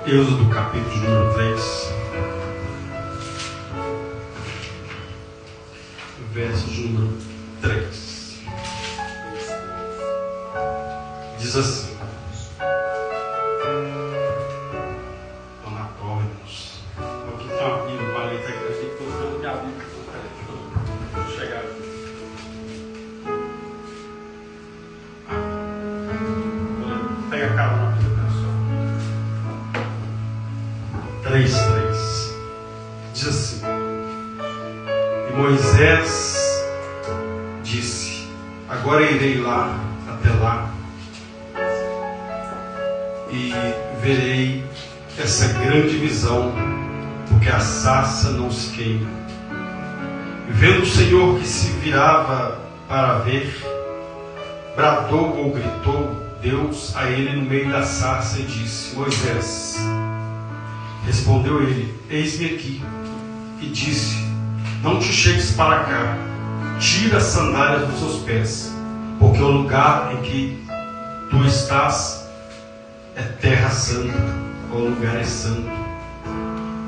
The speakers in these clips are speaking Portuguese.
Êxodo capítulo número 3, verso número 3. Diz assim: Dona Cornos, aqui tem uma Bíblia, para ler, tem que estou usando minha Bíblia. Vou chegar aqui. Pega a cara na Bíblia, pessoal. 3:3. Diz assim: E Moisés disse: Agora irei lá, até lá, e verei essa grande visão, porque a sarça não se queima. E vendo o Senhor que se virava para ver, bradou ou gritou Deus a ele no meio da sarça e disse: Moisés. Respondeu ele: Eis-me aqui. E disse: Não te chegues para cá, tira as sandálias dos seus pés, porque o lugar em que tu estás é terra santa, o lugar é santo.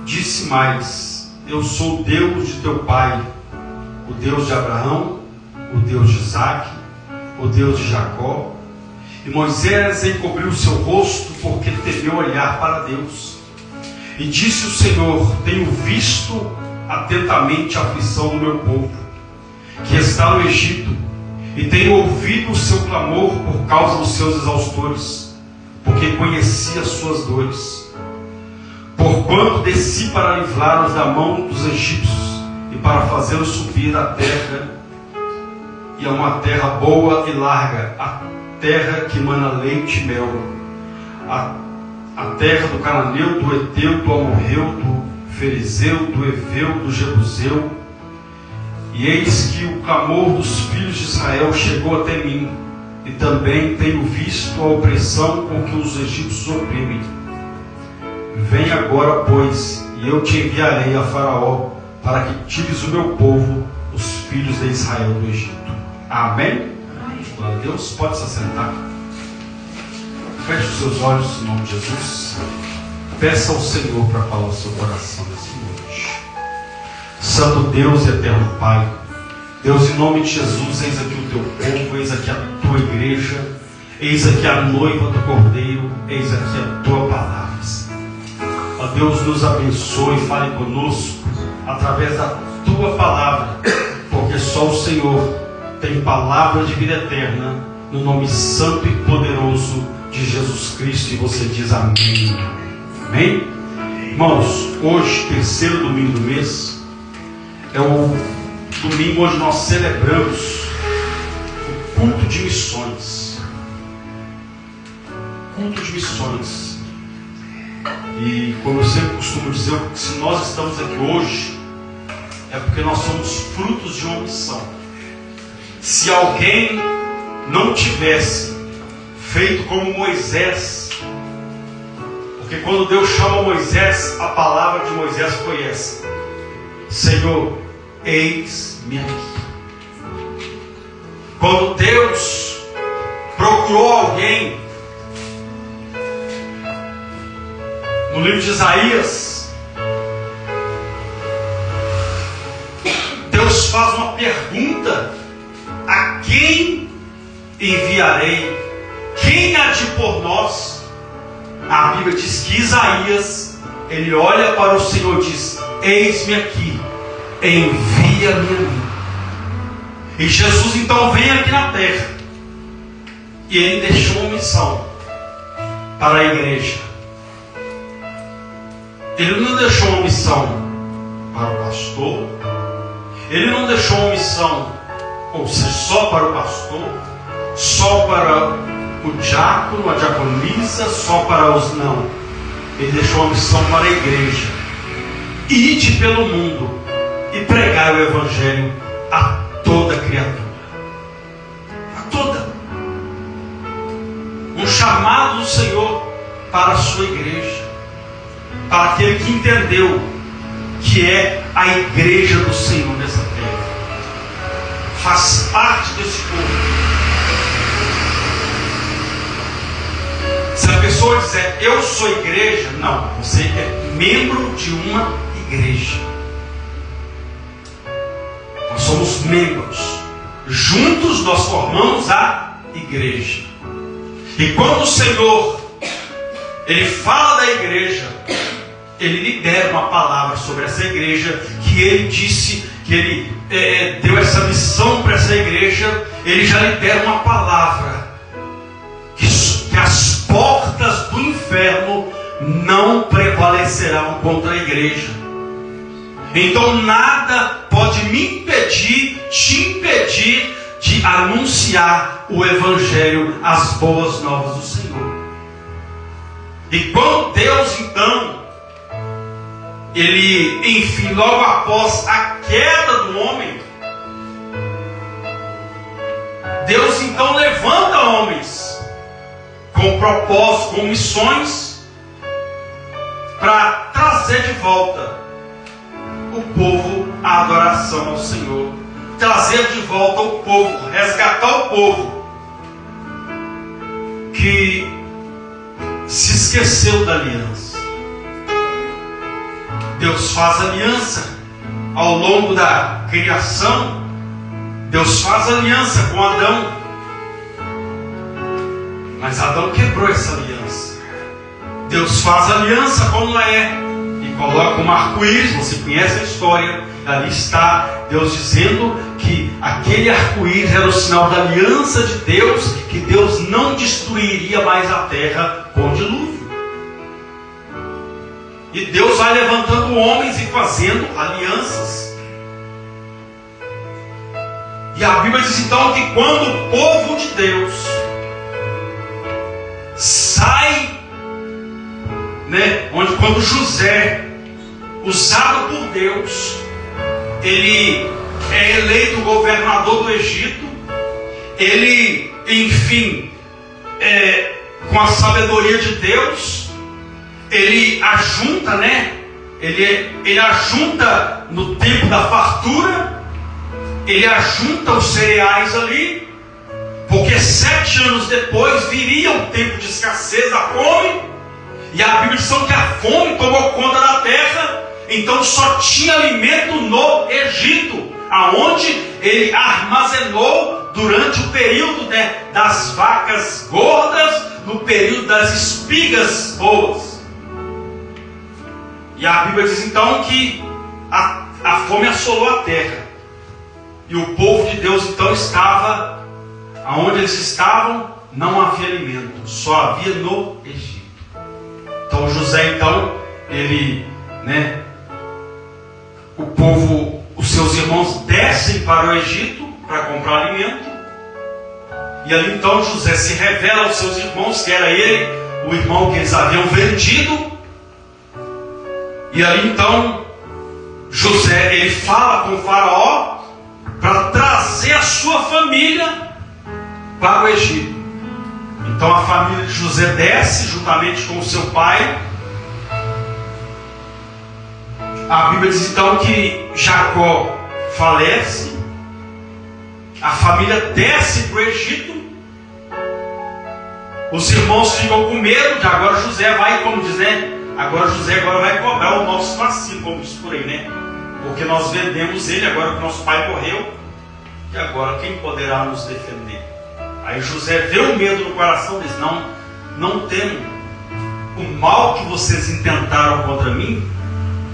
Disse mais: Eu sou o Deus de teu pai, o Deus de Abraão, o Deus de Isaque, o Deus de Jacó. E Moisés encobriu o seu rosto, porque temeu olhar para Deus. E disse o Senhor: Tenho visto atentamente a aflição do meu povo, que está no Egito, e tenho ouvido o seu clamor por causa dos seus exaustores, porque conheci as suas dores. Porquanto desci para livrá-los da mão dos egípcios, e para fazê-los subir da terra, e a uma terra boa e larga, a terra que mana leite e mel, a terra do cananeu, do Eteu, do amorreu, do ferizeu, do eveu, do jebuseu. E eis que o clamor dos filhos de Israel chegou até mim, e também tenho visto a opressão com que os egípcios oprimem. Vem agora, pois, e eu te enviarei a Faraó, para que tires o meu povo, os filhos de Israel, do Egito. Amém? Glória a Deus. Pode se assentar. Feche os seus olhos em nome de Jesus. Peça ao Senhor para falar o seu coração nessa noite. Santo Deus e eterno Pai, Deus, em nome de Jesus, eis aqui o teu povo, eis aqui a tua igreja, eis aqui a noiva do Cordeiro, eis aqui a tua palavra. Ó Deus, nos abençoe e fale conosco através da tua palavra, porque só o Senhor tem palavra de vida eterna, no nome santo e poderoso de Jesus Cristo. E você diz amém. Amém? Irmãos, hoje, terceiro domingo do mês, é o domingo onde nós celebramos o culto de missões. Culto de missões. E como eu sempre costumo dizer, se nós estamos aqui hoje, é porque nós somos frutos de uma missão. Se alguém não tivesse feito como Moisés, porque quando Deus chama Moisés, a palavra de Moisés foi essa: Senhor, eis-me aqui. Quando Deus procurou alguém, no livro de Isaías, Deus faz uma pergunta: a quem enviarei? Quem há de por nós? A Bíblia diz que Isaías, ele olha para o Senhor e diz: eis-me aqui, envia-me a mim. E Jesus então vem aqui na terra, e ele deixou uma missão para a igreja. Ele não deixou uma missão para o pastor, ele não deixou uma missão, ou seja, só para o pastor, só para o diácono, a diaconisa, só para os não. Ele deixou uma missão para a igreja: ide pelo mundo e pregar o evangelho a toda criatura, a toda. Um chamado do Senhor para a sua igreja, para aquele que entendeu que é a igreja do Senhor nessa terra, faz parte desse povo. Se a pessoa pessoa dizer, eu sou igreja, não, você é membro de uma igreja. Nós somos membros. Juntos nós formamos a igreja. E quando o Senhor, Ele fala da igreja, Ele libera uma palavra sobre essa igreja, que Ele disse, que Ele deu essa missão para essa igreja. Ele já libera uma palavra, que as portas do inferno não prevalecerão contra a igreja. Então nada pode me impedir, te impedir de anunciar o Evangelho, as boas novas do Senhor. E quando Deus então, Ele, enfim, logo após a queda do homem, Deus então levanta homens com propósito, com missões, para trazer de volta o povo à adoração ao Senhor, trazer de volta o povo, resgatar o povo que se esqueceu da aliança. Deus faz aliança ao longo da criação. Deus faz aliança com Adão, mas Adão quebrou essa aliança. Deus faz aliança com Noé e coloca um arco-íris. Você conhece a história, ali está Deus dizendo que aquele arco-íris era o sinal da aliança de Deus, que Deus não destruiria mais a terra com o dilúvio. E Deus vai levantando homens e fazendo alianças. E a Bíblia diz então que quando o povo de Deus sai, quando José, usado por Deus, ele é eleito governador do Egito, ele, enfim, com a sabedoria de Deus, ele ajunta, ele ajunta no tempo da fartura, ele ajunta os cereais ali, porque 7 anos depois viria um tempo de escassez, da fome, e a Bíblia diz que a fome tomou conta da terra. Então só tinha alimento no Egito, aonde ele armazenou durante o período das vacas gordas, no período das espigas boas. E a Bíblia diz então que a fome assolou a terra. E o povo de Deus então estava, aonde eles estavam, não havia alimento, só havia no Egito. Então José então, ele, o povo, os seus irmãos descem para o Egito para comprar alimento. E ali então José se revela aos seus irmãos que era ele, o irmão que eles haviam vendido. E ali então José, ele fala com o faraó para trazer a sua família para o Egito. Então a família de José desce juntamente com o seu pai. A Bíblia diz então que Jacó falece, a família desce para o Egito, os irmãos ficam com medo de agora José vai, como diz, agora José vai cobrar o nosso vacilo, como diz por aí, porque nós vendemos ele agora que nosso pai morreu, e agora quem poderá nos defender? Aí José vê o medo no coração deles, não temam, o mal que vocês intentaram contra mim,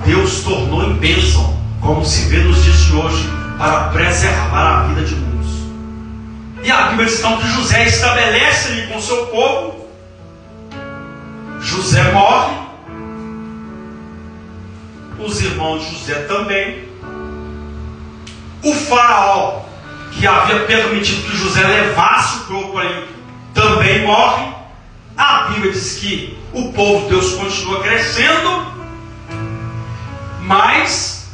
Deus tornou em bênção, como se vê nos dias de hoje, para preservar a vida de muitos. E a Bíblia diz então que José estabelece ali com o seu povo. José morre, os irmãos de José também. O faraó, que havia permitido que José levasse o corpo ali, também morre. A Bíblia diz que o povo de Deus continua crescendo, mas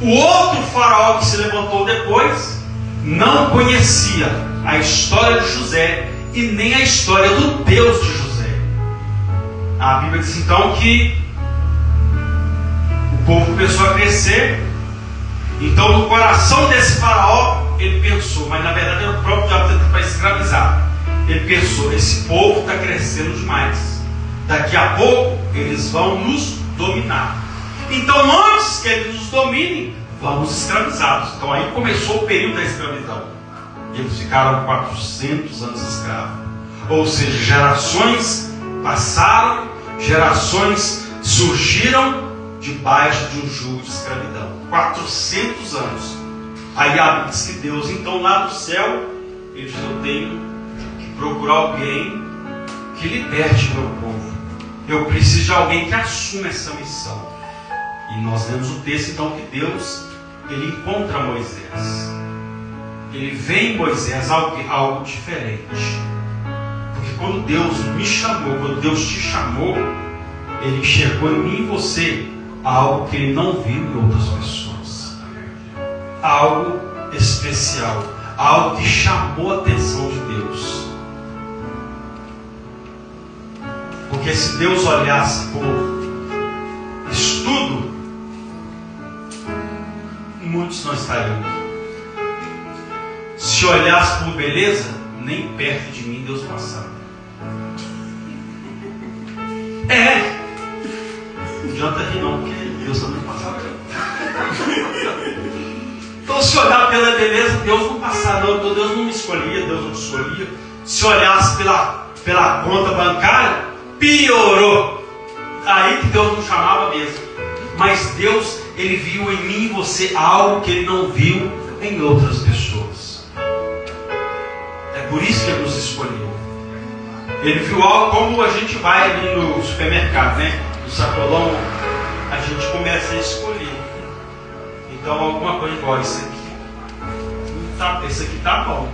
o outro faraó que se levantou depois não conhecia a história de José e nem a história do Deus de José. A Bíblia diz então que o povo começou a crescer. Então no coração desse faraó ele pensou, mas na verdade era o próprio diabo tentando para escravizar. Ele pensou, esse povo está crescendo demais, Daqui a pouco eles vão nos dominar. Então, antes que eles nos dominem, vamos escravizados. Então aí começou o período da escravidão. E eles ficaram 400 anos escravos. Ou seja, gerações passaram, gerações surgiram debaixo de um jugo de escravidão. 400 anos. Aí a Bíblia diz que Deus, então lá do céu, ele diz: eu tenho que procurar alguém que liberte meu povo. Eu preciso de alguém que assuma essa missão. E nós lemos o texto então que Deus, ele encontra Moisés. Ele vê em Moisés algo diferente. Porque quando Deus me chamou, quando Deus te chamou, ele enxergou em mim e em você algo que ele não viu em outras pessoas. Algo especial. Algo que chamou a atenção de Deus. Porque se Deus olhasse por estudo, muitos não estariam aqui. Se olhasse por beleza, nem perto de mim Deus passava. Não adianta rir não, porque Deus também passava. Então, se olhar pela beleza, Deus não passava. Não, Deus não me escolhia, Deus não te escolhia. Se olhasse pela conta bancária, piorou. Aí que Deus não chamava mesmo. Mas Deus, ele viu em mim e você algo que ele não viu em outras pessoas. É por isso que ele nos escolheu. Ele viu algo, como a gente vai ali no supermercado, né? No sacolão, a gente começa a escolher. Então alguma coisa igual, esse aqui tá bom.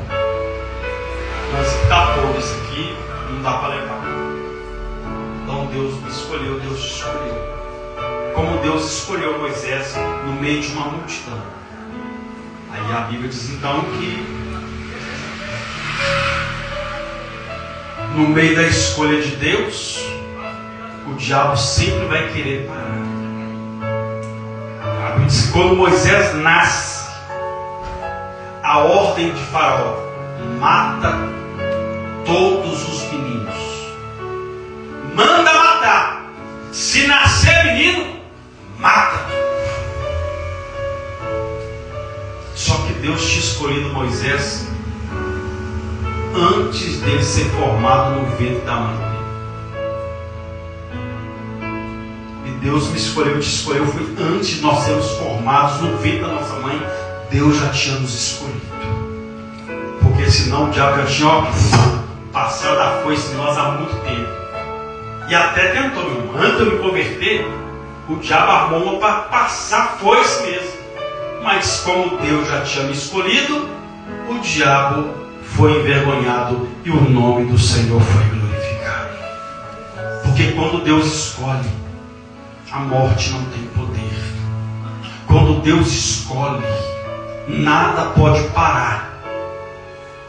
Mas esse aqui tá bom, esse aqui não dá para levar. Então Deus me escolheu, Deus te escolheu. Como Deus escolheu Moisés no meio de uma multidão. Aí a Bíblia diz então que no meio da escolha de Deus, o diabo sempre vai querer parar. A Bíblia diz que quando Moisés nasce, a ordem de Faraó: mata todos os meninos. Manda matar. Se nascer menino, mata. Só que Deus tinha escolhido Moisés antes dele ser formado no ventre da mãe dele. E Deus me escolheu, te escolheu, foi antes de nós sermos formados no ventre da nossa mãe. Deus já tinha nos escolhido. Porque senão o diabo já tinha passado a foice em nós há muito tempo. E até tentou, meu irmão. Antes de eu me converter, o diabo armou uma para passar a foice mesmo. Mas como Deus já tinha me escolhido, o diabo foi envergonhado e o nome do Senhor foi glorificado. Porque quando Deus escolhe, a morte não tem poder. Quando Deus escolhe, nada pode parar.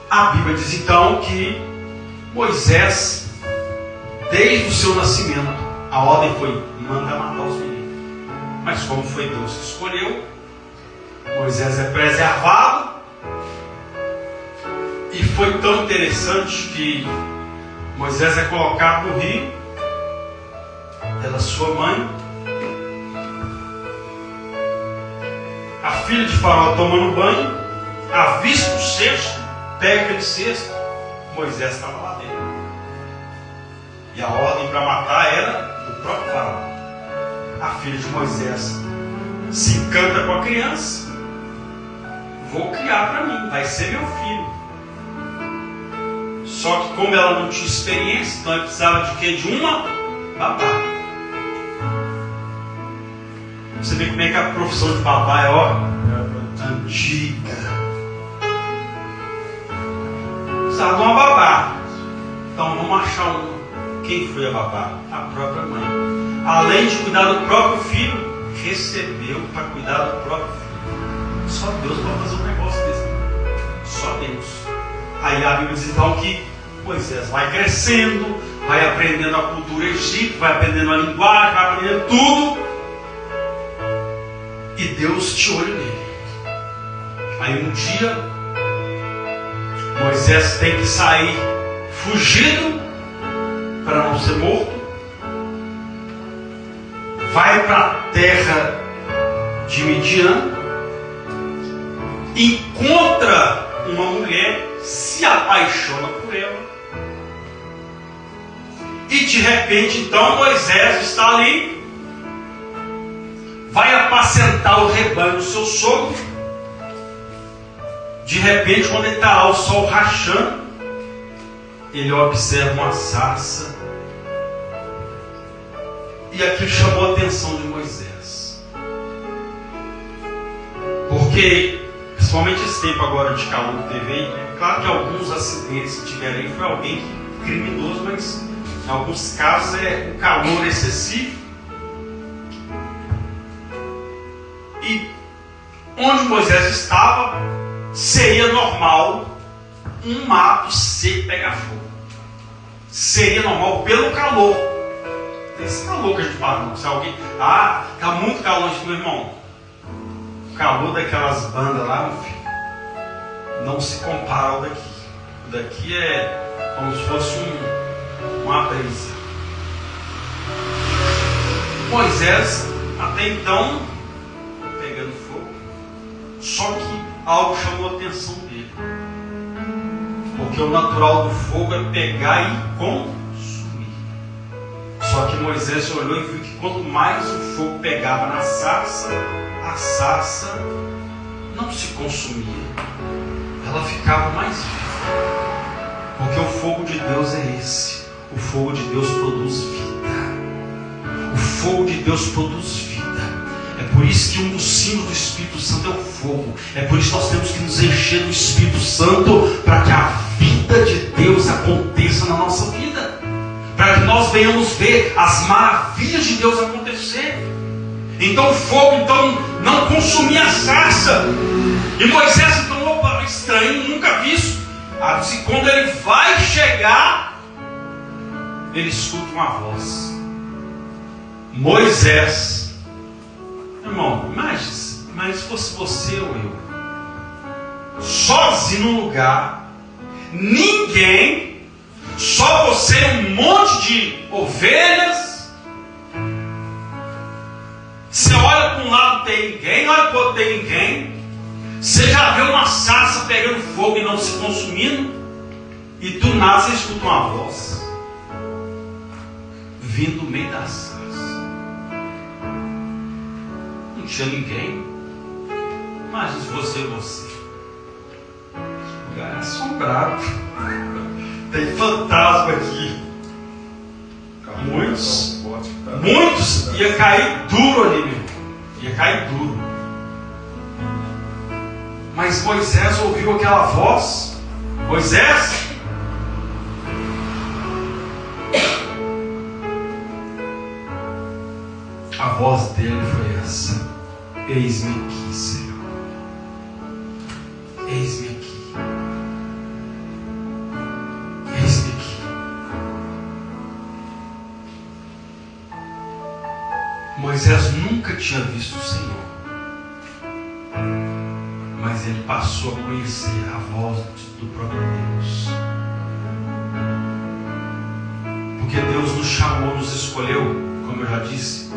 A Bíblia diz então que Moisés, desde o seu nascimento, a ordem foi: manda matar os meninos. Mas como foi Deus que escolheu, Moisés é preservado. E foi tão interessante que Moisés é colocado no rio pela sua mãe. A filha de Faraó tomando banho, avista o cesto, pega aquele cesto, Moisés estava lá dentro. E a ordem para matar era do próprio Faraó. A filha de Moisés se encanta com a criança. Vou criar para mim, vai ser meu filho. Só que como ela não tinha experiência, então ela precisava de quê? De uma babá. Você vê como é que a profissão de babá é, antiga. Precisava de uma babá. Então vamos achar uma. Quem foi a babá? A própria mãe. Além de cuidar do próprio filho, recebeu para cuidar do próprio filho. Só Deus pode fazer um negócio desse. Só Deus. Aí a Bíblia diz então que Moisés vai crescendo, vai aprendendo a cultura egípcia, vai aprendendo a linguagem, vai aprendendo tudo. E Deus de olho nele. Aí um dia, Moisés tem que sair fugido para não ser morto. vai para a terra de Midian, encontra uma mulher, se apaixona por ela, e de repente então Moisés está ali, vai apacentar o rebanho do seu sogro. De repente, quando ele está lá, o sol rachando, ele observa uma sarça, e aquilo chamou a atenção de Moisés, porque principalmente esse tempo agora de calor que teve aí, né? Claro que alguns acidentes que tiveram aí foi alguém criminoso, mas em alguns casos é o calor excessivo. E onde Moisés estava, seria normal um mato seco pegar fogo. Seria normal pelo calor. Esse calor que a gente fala, se alguém, está muito calor, meu irmão. O calor daquelas bandas lá, meu filho, não se compara ao daqui. O daqui é como se fosse uma brisa. Moisés, até então, pegando fogo. Só que algo chamou a atenção dele. Porque o natural do fogo é pegar e consumir. Só que Moisés olhou e viu que quanto mais o fogo pegava na sarça, a sarça não se consumia, ela ficava mais viva. Porque o fogo de Deus é esse. O fogo de Deus produz vida. O fogo de Deus produz vida. É por isso que um dos símbolos do Espírito Santo é o fogo. É por isso que nós temos que nos encher do Espírito Santo, para que a vida de Deus aconteça na nossa vida, para que nós venhamos ver as maravilhas de Deus acontecer. Então o fogo não consumia a sarça. E Moisés então, opa, estranho, nunca vi isso. Assim, quando ele vai chegar, ele escuta uma voz. Moisés, irmão, imagine, mas se fosse você ou eu, sozinho num lugar, ninguém, só você e um monte de ovelhas. Você olha para um lado, não tem ninguém, olha para o outro, não tem ninguém. Você já vê uma sarça pegando fogo e não se consumindo, e do nada você escuta uma voz vindo do meio da sarça. Não tinha ninguém. Imagina se você e você. O lugar é assombrado. Tem fantasma aqui. Muitos ia cair duro ali, meu. Ia cair duro. Mas Moisés ouviu aquela voz. Moisés, a voz dele foi essa: eis-me aqui, Senhor. Eis-me aqui. Eis-me aqui. Moisés nunca tinha visto o Senhor, mas ele passou a conhecer a voz do próprio Deus. Porque Deus nos chamou, nos escolheu, como eu já disse,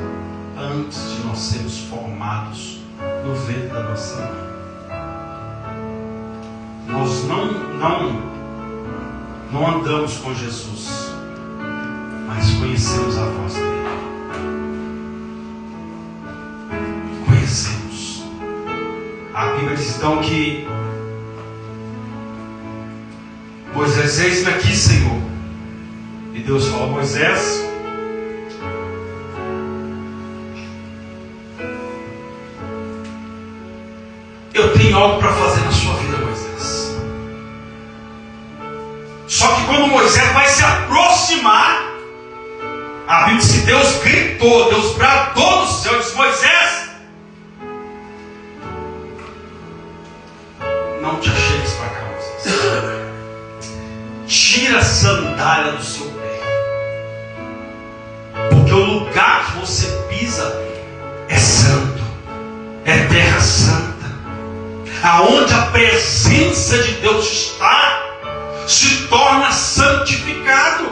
antes de nós sermos formados no ventre da nossa mãe. Nós não andamos com Jesus, mas conhecemos a voz dele. Conhecemos. A Bíblia diz então que Moisés, eis-me aqui, Senhor. E Deus fala: Moisés, eu tenho algo para fazer na sua vida, Moisés. Só que quando Moisés vai se aproximar, a Bíblia diz que Deus gritou, Deus bradou do céu e disse: Moisés, não te achegues para cá, Moisés. Tira a sandália do seu pé, porque o lugar que você pisa é santo, é terra santa. Aonde a presença de Deus está, se torna santificado,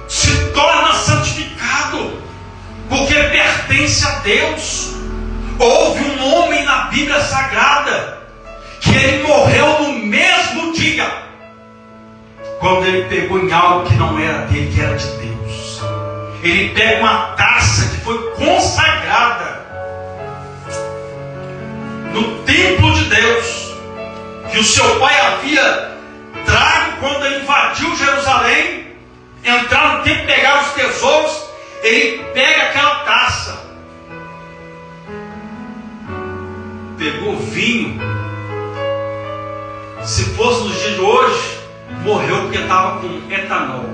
se quando ele pegou em algo que não era dele, que era de Deus. Ele pega uma taça que foi consagrada no templo de Deus, que o seu pai havia trago quando ele invadiu Jerusalém, entrar no templo, pegar os tesouros. Ele pega aquela taça, pegou vinho. Se fosse nos dias de hoje, morreu porque estava com etanol.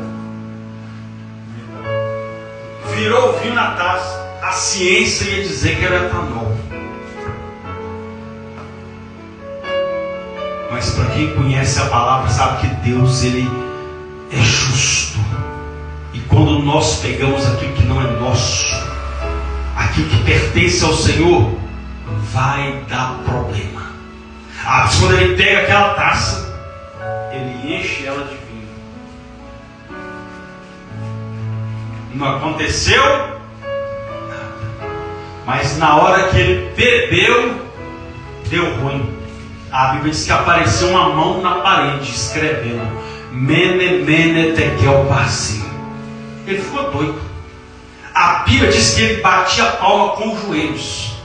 Virou o vinho na taça. A ciência ia dizer que era etanol. Mas para quem conhece a palavra, sabe que Deus, Ele é justo. E quando nós pegamos aquilo que não é nosso, aquilo que pertence ao Senhor, vai dar problema. Mas quando Ele pega aquela taça, Ele enche ela de vinho. Não aconteceu nada. Mas na hora que ele bebeu, deu ruim. A Bíblia diz que apareceu uma mão na parede escrevendo Mene, Mene, Tekel, Parsim. Ele ficou doido. A Bíblia diz que ele batia a palma com os joelhos.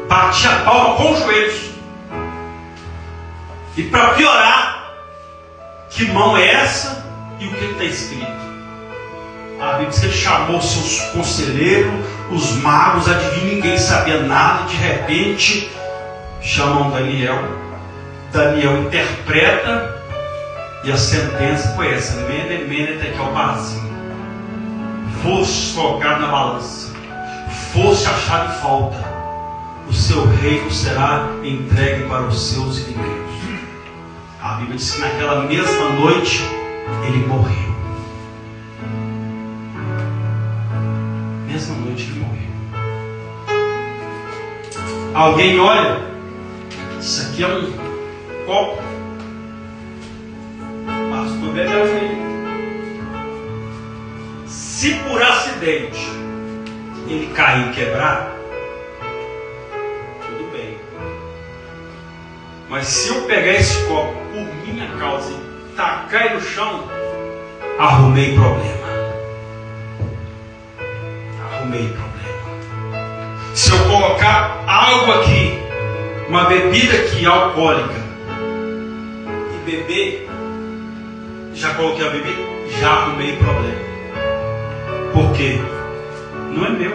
Batia a palma com os joelhos. E para piorar, que mão é essa e o que está escrito? A Bíblia diz que ele chamou seus conselheiros, os magos, adivinha, ninguém sabia nada. De repente, chamam Daniel. Daniel interpreta e a sentença foi essa: Mene, Mene, Tekel, Parsim. Foste colocado na balança, foste achado em falta, o seu reino será entregue para os seus inimigos. A Bíblia diz que naquela mesma noite ele morreu. Mesma noite ele morreu. Alguém olha, isso aqui é um copo. Pastor, bebeu aí. Se por acidente ele cair e quebrar, tudo bem. Mas se eu pegar esse copo por minha causa e tacar ele no chão, arrumei problema. Arrumei problema. Se eu colocar algo aqui, uma bebida aqui alcoólica, e beber, já coloquei a bebida, já arrumei problema. Por quê? Não é meu.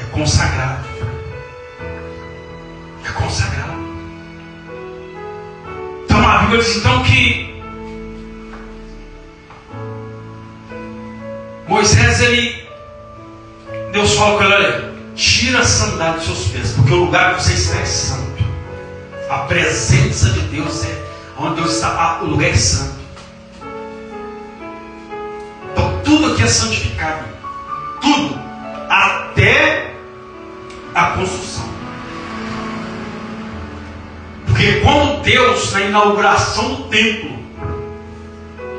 É consagrado. É consagrado. Então a Bíblia diz então que Moisés, Deus fala com ele: olha, tira a sandália dos seus pés, porque o lugar que você está é santo. A presença de Deus é onde Deus está, o lugar é santo. Tudo aqui é santificado. Tudo. Até a construção. Porque quando Deus, na inauguração do templo,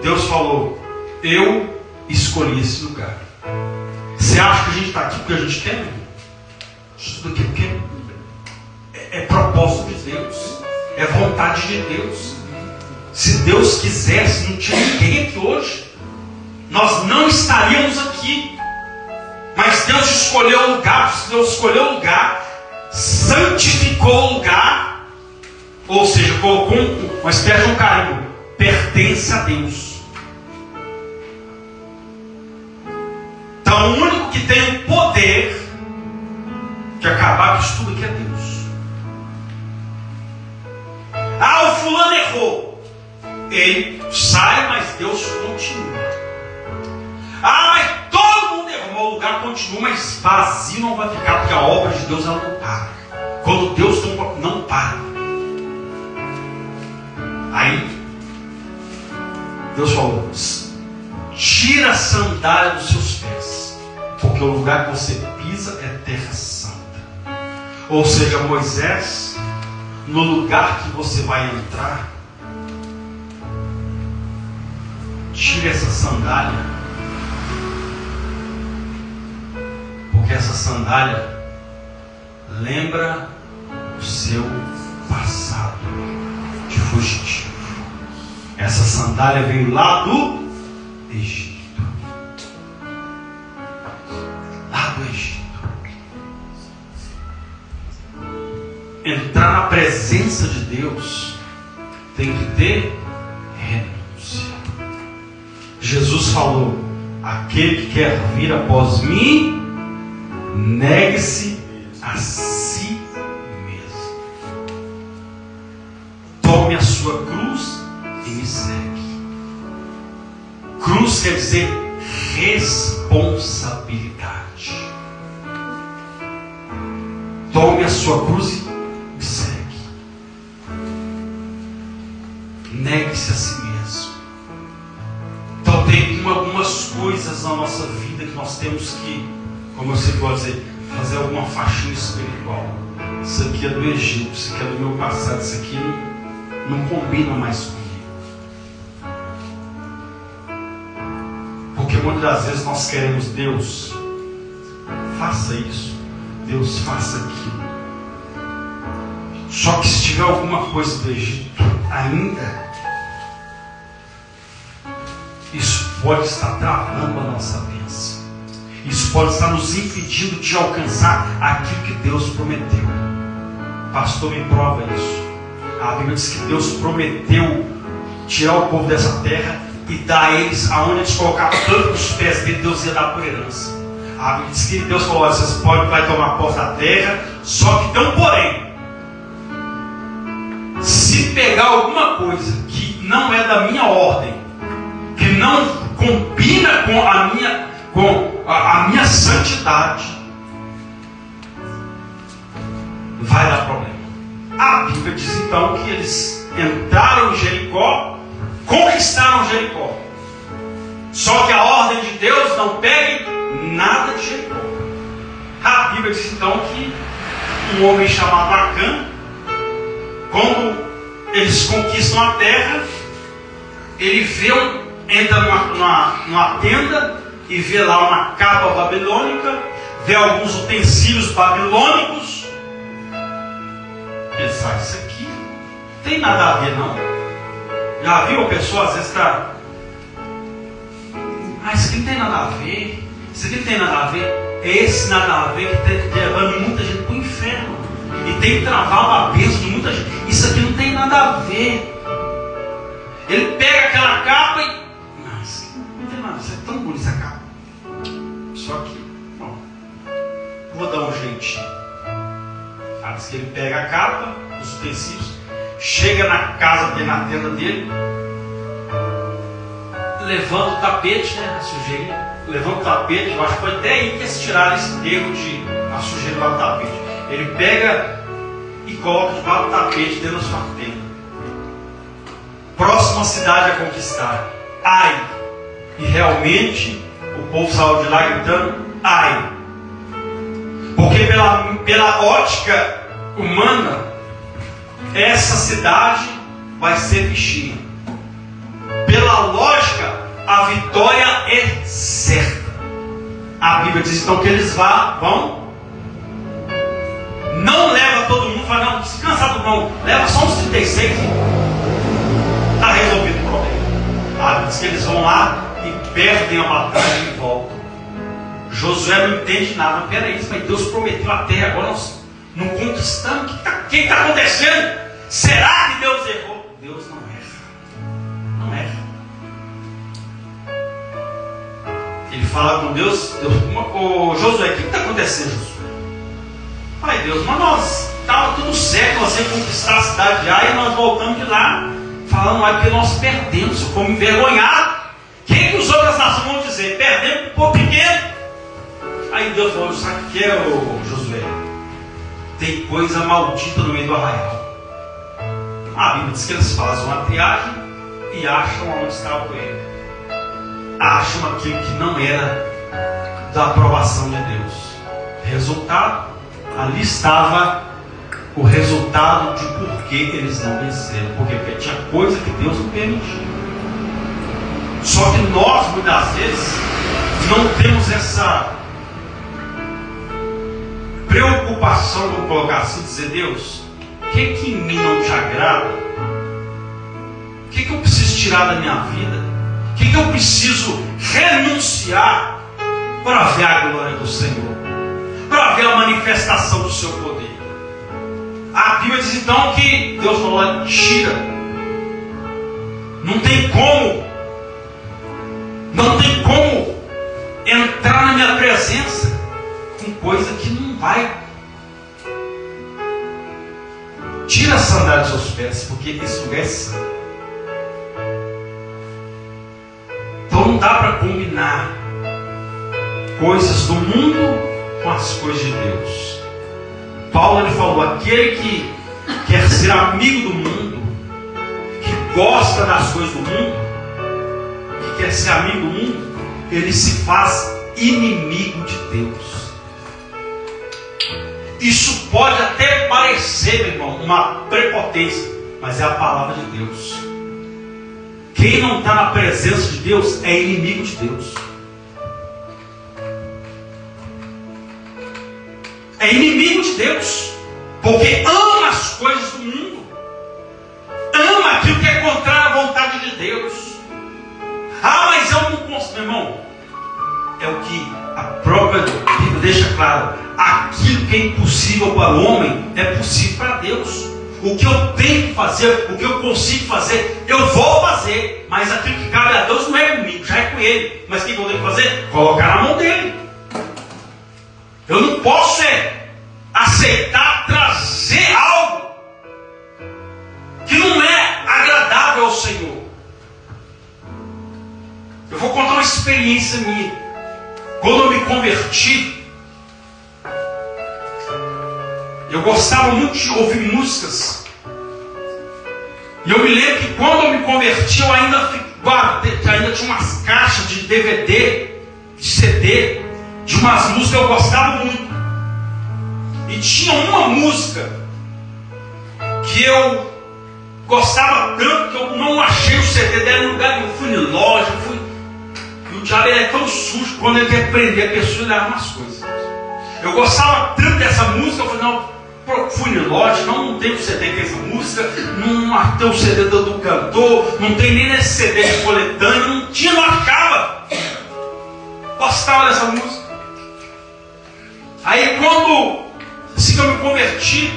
Deus falou: eu escolhi esse lugar. Você acha que a gente está aqui porque a gente quer? Isso tudo aqui porque é propósito de Deus. É vontade de Deus. Se Deus quisesse, não tinha ninguém aqui hoje. Nós não estaríamos aqui. Mas Deus escolheu o lugar. Deus escolheu o lugar, santificou o lugar, ou seja, colocou uma espécie de um carimbo: pertence a Deus. Então o único que tem o poder de acabar com isso tudo aqui é Deus. Ah, o fulano errou. Ele sai, mas Deus continua. Ah, mas todo mundo errou, o lugar continua, mas vazio não vai ficar, porque a obra de Deus ela não para. Quando Deus não para. Aí Deus falou: tira a sandália dos seus pés, porque o lugar que você pisa é terra santa. Ou seja, Moisés, no lugar que você vai entrar, tire essa sandália. Porque essa sandália lembra o seu passado de fugitivo. Essa sandália veio lá do Egito. Lá do Egito. Entrar na presença de Deus tem que ter renúncia. Jesus falou: aquele que quer vir após mim, negue-se a si mesmo. Tome a sua cruz e me segue. Cruz quer dizer responsabilidade. Tome a sua cruz e me segue. Negue-se a si mesmo. Então tem algumas coisas na nossa vida que nós temos que, como você pode dizer, fazer alguma faxina espiritual. Isso aqui é do Egito, isso aqui é do meu passado, isso aqui não combina mais comigo. Porque muitas das vezes nós queremos: Deus, faça isso, Deus, faça aquilo. Só que se tiver alguma coisa do Egito ainda, isso pode estar travando a nossa bênção. Isso pode estar nos impedindo de alcançar aquilo que Deus prometeu. Pastor, me prova isso. A Bíblia diz que Deus prometeu tirar o povo dessa terra e dar a eles aonde eles colocaram tanto os pés dele, Deus ia dar por herança. A Bíblia diz que Deus falou: vocês vai tomar posse da terra, só que tem um porém. Se pegar alguma coisa que não é da minha ordem, que não combina com a minha santidade, vai dar problema. A Bíblia diz então que eles entraram em Jericó, conquistaram Jericó. Só que a ordem de Deus: não pegue nada de Jericó. A Bíblia diz então que um homem chamado Acã, quando eles conquistam a terra, ele entra numa tenda e vê lá uma capa babilônica, vê alguns utensílios babilônicos. Ele fala: isso aqui não tem nada a ver, não. Já viu a pessoa às vezes está: isso aqui não tem nada a ver, isso aqui não tem nada a ver. É esse nada a ver que está levando muita gente para o inferno e tem travado a bênção de muita gente. Isso aqui não tem nada a ver. Ele pega aquela capa e: isso aqui não tem nada a ver, isso é tão bonito essa capa. Só que, vou dar um jeitinho. Diz que ele pega a capa, os utensílios, chega na casa dele, na tenda dele, levanta o tapete, a sujeira, levanta o tapete. Eu acho que foi até aí que eles tiraram esse termo de a sujeira lá do tapete. Ele pega e coloca debaixo do tapete dentro da sua tenda. Próxima cidade a conquistar: Ai. E realmente o povo saiu de lá gritando: ai. Porque pela ótica humana, essa cidade vai ser bichinha. Pela lógica, a vitória é certa. A Bíblia diz então que eles vão. Não leva todo mundo, fala: não, se cansar do não, leva só uns 36. Está resolvido o problema. A Bíblia diz que eles vão lá e perdem a batalha e voltam. Josué não entende nada. Mas peraí, mas Deus prometeu a terra, agora nós não conquistamos. O que está acontecendo? Será que Deus errou? Deus não erra. Não erra. Ele fala com Deus: Josué, o que está acontecendo, Josué? Pai Deus, mas nós estava tudo certo, nós íamos conquistar a cidade de Ai, e nós voltamos de lá, falando lá que nós perdemos, fomos envergonhados. O que as outras nações vão dizer? Perdemos para o povo pequeno. Aí Deus falou: sabe o que é, Josué? Tem coisa maldita no meio do arraial. A Bíblia diz que eles fazem uma triagem e acham onde estava ele. Acham aquilo que não era da aprovação de Deus. Resultado: ali estava o resultado de por que eles não venceram. Porque tinha coisa que Deus não permitiu. Só que nós, muitas vezes, não temos essa preocupação, vou colocar assim, dizer: Deus, o que em mim não te agrada? que eu preciso tirar da minha vida? O que eu preciso renunciar para ver a glória do Senhor? Para ver a manifestação do seu poder? A Bíblia diz então que Deus falou: tira. Não tem como entrar na minha presença com coisa que não vai. Tira a sandália dos seus pés, porque esse lugar é santo. Então não dá para combinar coisas do mundo com as coisas de Deus. Paulo ele falou: aquele que quer ser amigo do mundo, que gosta das coisas do mundo, que quer ser amigo do mundo, ele se faz inimigo de Deus. Isso pode até parecer, meu irmão, uma prepotência, mas é a palavra de Deus. Quem não está na presença de Deus é inimigo de Deus. É inimigo de Deus, porque ama as coisas do mundo, ama aquilo que é contrário à vontade de Deus. Ah, mas eu não posso, meu irmão. É o que a própria Bíblia deixa claro: aquilo que é impossível para o homem é possível para Deus. O que eu tenho que fazer, o que eu consigo fazer, eu vou fazer. Mas aquilo que cabe a Deus não é comigo, já é com Ele. Mas o que eu tenho que fazer? Colocar na mão dele. Eu não posso aceitar trazer algo que não é agradável ao Senhor. Eu vou contar uma experiência minha. Quando eu me converti, eu gostava muito de ouvir músicas. E eu me lembro que quando eu me converti, eu ainda tinha umas caixas de DVD, de CD, de umas músicas que eu gostava muito. E tinha uma música que eu gostava tanto que eu não achei o CD dela em lugar nenhum. Eu fui em loja, e o diabo é tão sujo que quando ele quer prender a pessoa, ele leva umas coisas. Eu gostava tanto dessa música, eu falei: não, fui em loja, não tem o CD que é essa música, não tem o CD do cantor, não tem nem esse CD de coletânea, não tinha, não achava. Gostava dessa música. Aí assim que eu me converti,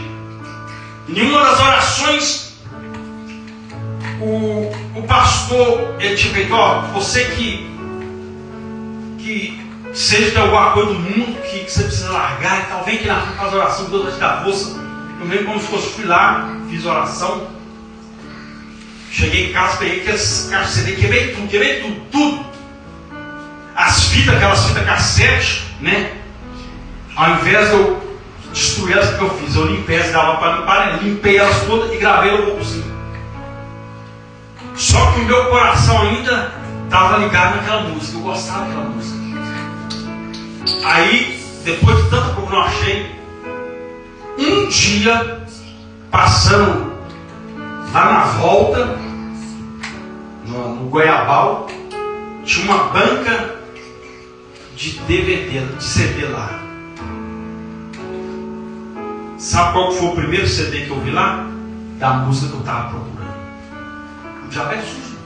em uma das orações, o pastor, ele tinha feito: ó, você que seja de alguma coisa do mundo que você precisa largar e tal, vem aqui na frente, faz oração, que Deus vai te dar força. Eu lembro como se fosse, fui lá, fiz oração, cheguei em casa, peguei aquelas caixas de CD, quebrei tudo. As fitas, aquelas fitas cassete, né? Ao invés de eu destruir elas, o que eu fiz? Eu limpei elas, dava para limpar, limpei elas todas e gravei no bolsinho. Só que o meu coração ainda estava ligado naquela música, eu gostava daquela música. Aí, depois de tanta coisa que eu não achei, um dia, passando lá na volta, no Goiabal, tinha uma banca de DVD, de CD lá. Sabe qual foi o primeiro CD que eu vi lá? Da música que eu estava procurando. O diabo é sujo.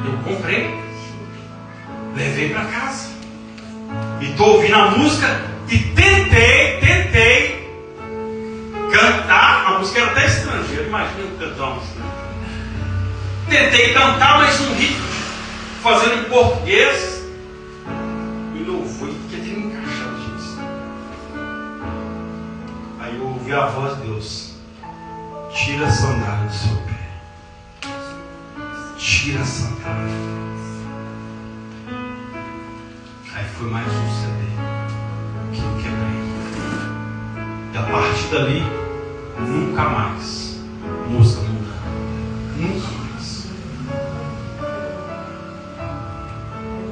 Eu comprei, levei para casa. E estou ouvindo a música e tentei cantar. A música era até estrangeira, imagina eu cantar uma música. Tentei cantar, mas num ritmo fazendo em português. E não foi, porque tem que encaixar, gente. Aí eu ouvi a voz de Deus: tira a sandália do seu pé. Tira a sandália. Aí foi mais um CD que eu quebrei. E a partir dali, nunca mais música mudando. Nunca mais.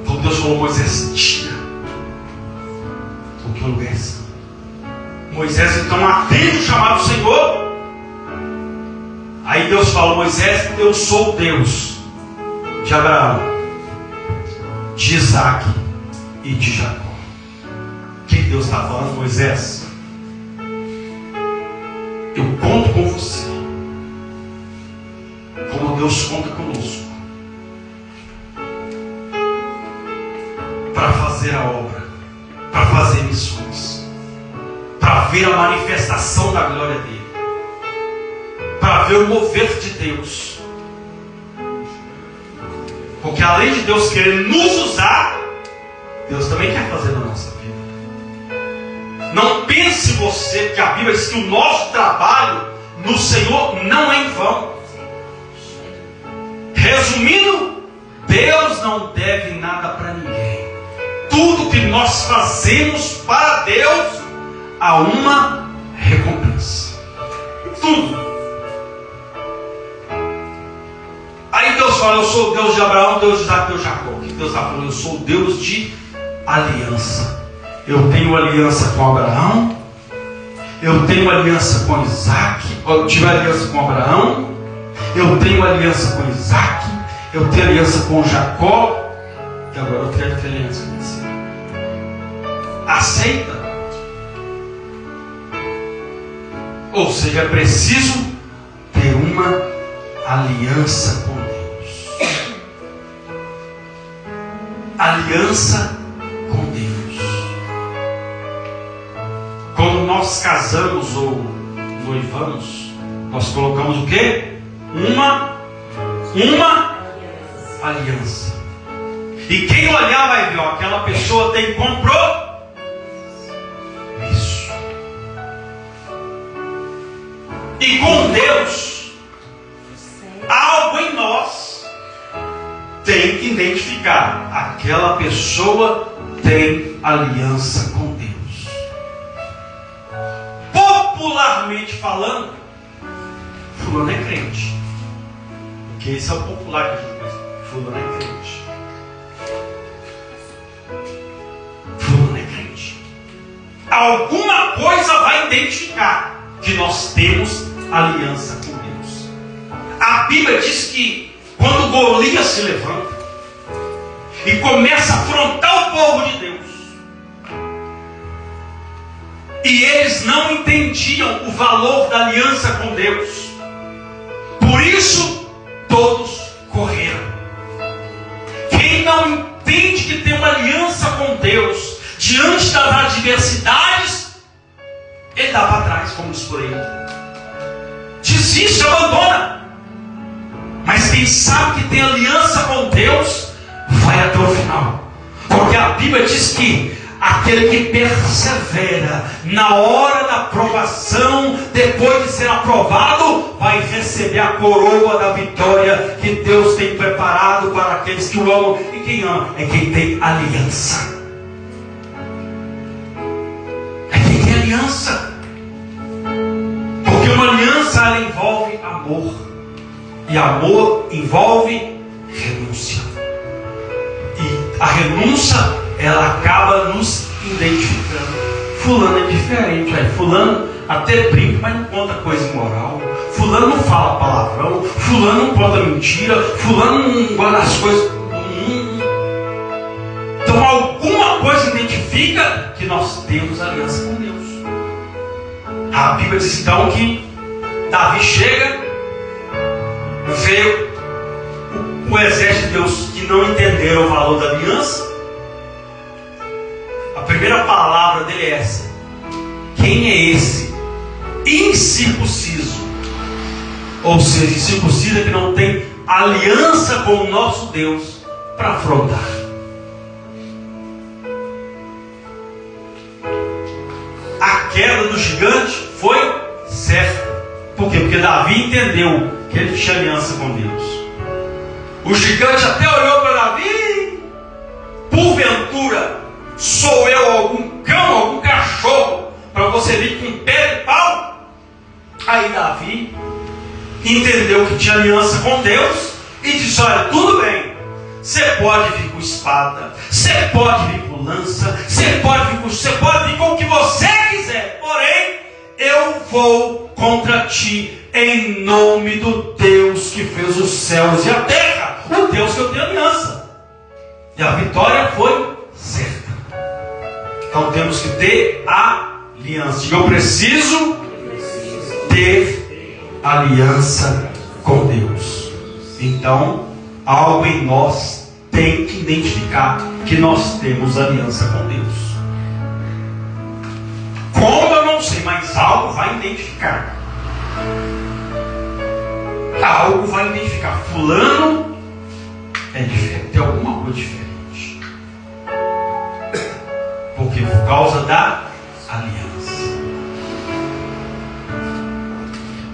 Então Deus falou: Moisés, tira, porque o lugar é santo. Moisés então atende o chamado do Senhor. Aí Deus falou: Moisés, eu sou o Deus de Abraão, de Isaac e de Jacó. O que Deus está falando? Moisés, eu conto com você. Deus conta conosco para fazer a obra, para fazer missões, para ver a manifestação da glória dele, para ver o mover de Deus. Porque além de Deus querer nos usar, Deus também quer fazer na nossa vida. Não pense você, que a Bíblia diz que o nosso trabalho no Senhor não é em vão. Resumindo, Deus não deve nada para ninguém. Tudo que nós fazemos para Deus, há uma recompensa. Tudo. Aí Deus fala: eu sou o Deus de Abraão, Deus de Isaac, Deus de Jacó. O que Deus está falando? Eu sou o Deus de aliança. Eu tenho aliança com Abraão, eu tenho aliança com Isaac, eu tive aliança com Abraão, eu tenho aliança com Isaac, eu tenho aliança com Jacó, e agora eu quero ter aliança com você. Aceita. Ou seja, é preciso ter uma aliança com Deus. Aliança com Deus. Quando nós casamos ou noivamos, nós colocamos o quê? Uma aliança. E quem olhar vai ver, ó, aquela pessoa tem compromisso. E com Deus, algo em nós tem que identificar: aquela pessoa tem aliança com Deus. Popularmente falando, fulano é crente. Porque esse é o popular que a gente conhece. Fulano é crente. Fulano é crente. Alguma coisa vai identificar que nós temos aliança com Deus. A Bíblia diz que quando Golias se levanta e começa a afrontar o povo de Deus, e eles não entendiam o valor da aliança com Deus, por isso todos correram. Quem não entende que tem uma aliança com Deus diante das adversidades, ele dá para trás, como diz por aí. Desiste, abandona. Mas quem sabe que tem aliança com Deus, vai até o final. Porque a Bíblia diz que aquele que persevera na hora da aprovação, depois de ser aprovado, vai receber a coroa da vitória que Deus tem preparado para aqueles que o amam. E quem ama é quem tem aliança. É quem tem aliança. Porque uma aliança, ela envolve amor. E amor envolve renúncia. E a renúncia, ela acaba nos identificando. Fulano é diferente, fulano até brinca, mas não conta coisa imoral. Fulano não fala palavrão. Fulano não conta mentira. Fulano não guarda as coisas do mundo. Então alguma coisa identifica que nós temos aliança com Deus. A Bíblia diz então que Davi chega, vê o exército de Deus que não entenderam o valor da aliança. A primeira palavra dele é essa: quem é esse incircunciso? Ou seja, incircunciso é que não tem aliança com o nosso Deus para afrontar. A queda do gigante foi certa. Por quê? Porque Davi entendeu que ele tinha aliança com Deus. O gigante até olhou para Davi: porventura sou eu algum cão, algum cachorro, para você vir com pé de pau? Aí Davi entendeu que tinha aliança com Deus e disse: olha, tudo bem, você pode vir com espada, você pode vir com lança, você pode vir com o que você quiser, porém eu vou contra ti em nome do Deus que fez os céus e a terra, o Deus que eu tenho aliança. E a vitória foi certa. Então temos que ter aliança. Eu preciso ter aliança com Deus. Então, algo em nós tem que identificar que nós temos aliança com Deus. Como eu não sei, mas algo vai identificar. Algo vai identificar. Fulano é diferente, tem alguma coisa diferente. Porque por causa da aliança.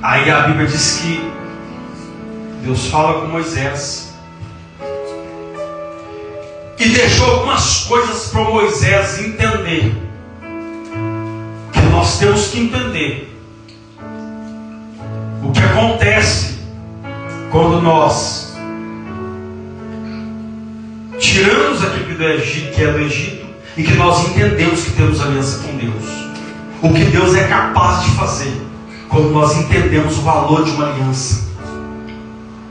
Aí a Bíblia diz que Deus fala com Moisés e deixou algumas coisas para Moisés entender. Que nós temos que entender o que acontece quando nós tiramos aquilo do Egito, que é do Egito, e que nós entendemos que temos aliança com Deus. O que Deus é capaz de fazer quando nós entendemos o valor de uma aliança.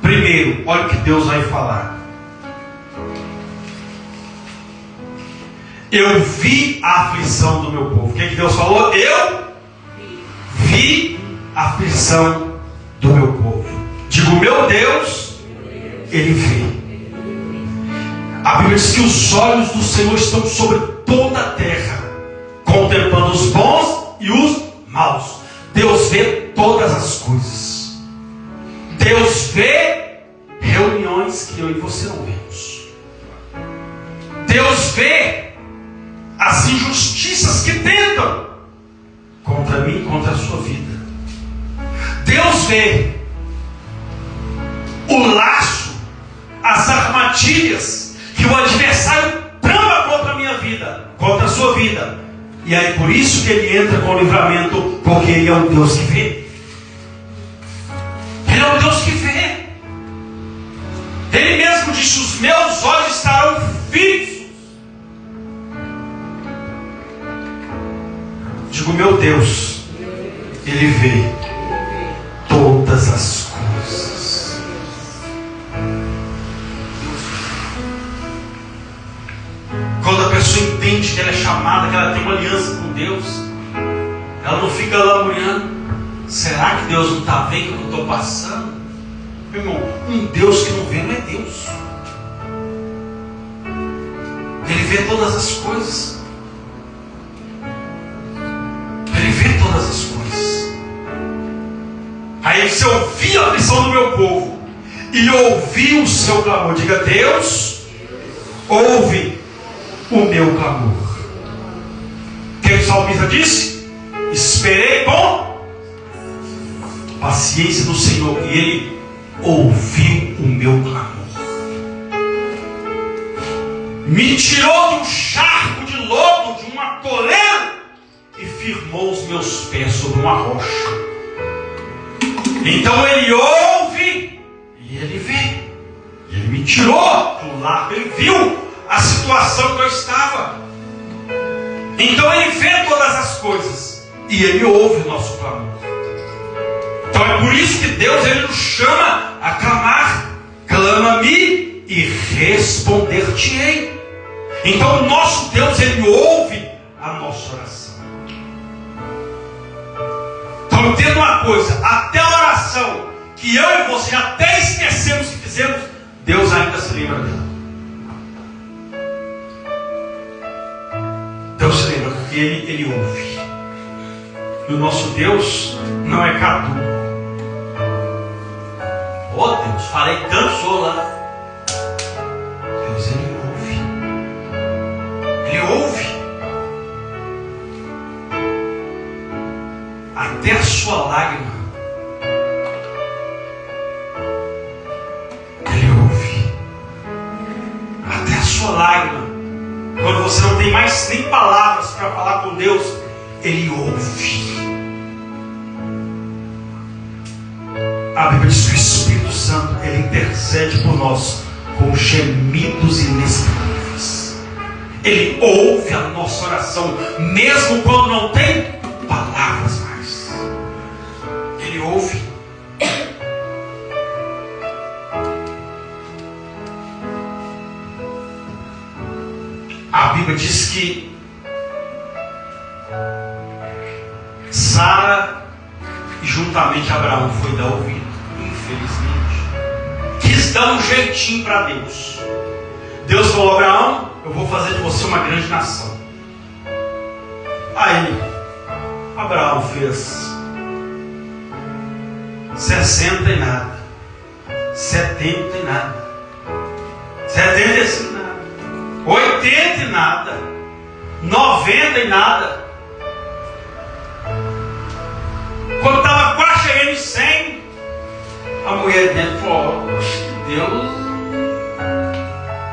Primeiro, olha o que Deus vai falar. Eu vi a aflição do meu povo. O que Deus falou? Eu vi a aflição do meu povo. Digo, meu Deus, Ele vê. A Bíblia diz que os olhos do Senhor estão sobre toda a terra, contemplando os bons e os maus. Deus vê todas as coisas. Deus vê reuniões que eu e você não vemos. Deus vê as injustiças que tentam contra mim e contra a sua vida. Deus vê o laço, as armadilhas que o adversário trama contra a minha vida, contra a sua vida. E aí por isso que ele entra com o livramento, porque ele é um Deus que vê. Ele é um Deus que vê. Ele mesmo disse: os meus olhos estarão fixos. Digo, meu Deus, Ele vê todas as coisas. Quando a pessoa entende que ela é chamada, que ela tem uma aliança com Deus, ela não fica lamuriando: será que Deus não está vendo o que eu estou passando? Meu irmão, um Deus que não vê não é Deus. Ele vê todas as coisas. Ele vê todas as coisas. Aí se eu ouvi a aflição do meu povo e ouvi o seu clamor, diga: Deus, ouve o meu clamor. O que o salmista disse? Esperei com paciência no Senhor, e Ele ouviu o meu clamor. Me tirou de um charco de lodo, de um atoleiro, e firmou os meus pés sobre uma rocha. Então Ele ouve e Ele vê. Ele me tirou do lado, Ele viu a situação que eu estava. Então Ele vê todas as coisas e Ele ouve o nosso clamor. Então é por isso que Deus, Ele nos chama a clamar: clama-me e responder-te-ei. Então o nosso Deus, Ele ouve a nossa oração. Então entenda uma coisa: até a oração que eu e você até esquecemos que fizemos, Deus ainda se lembra dela. Deus se lembra, porque Ele ouve. E o nosso Deus não é caduco. Oh Deus, falei tanto sou lá. Deus, Ele ouve. Ele ouve. Até a sua lágrima. Ele ouve. Até a sua lágrima. Quando você não tem mais nem palavras para falar com Deus, Ele ouve. A Bíblia diz que o Espírito Santo, Ele intercede por nós com gemidos inexprimíveis. Ele ouve a nossa oração, mesmo quando não tem palavras mais. Ele ouve. A Bíblia diz que Sara e juntamente Abraão foi dar ouvido. Infelizmente, eles dão um jeitinho para Deus. Deus falou: Abraão, eu vou fazer de você uma grande nação. Aí Abraão fez 60 e nada, 70 e nada, 75 e nada, 80 e nada, 90 e nada. Quando estava quase chegando em 100, a mulher dentro falou: acho que Deus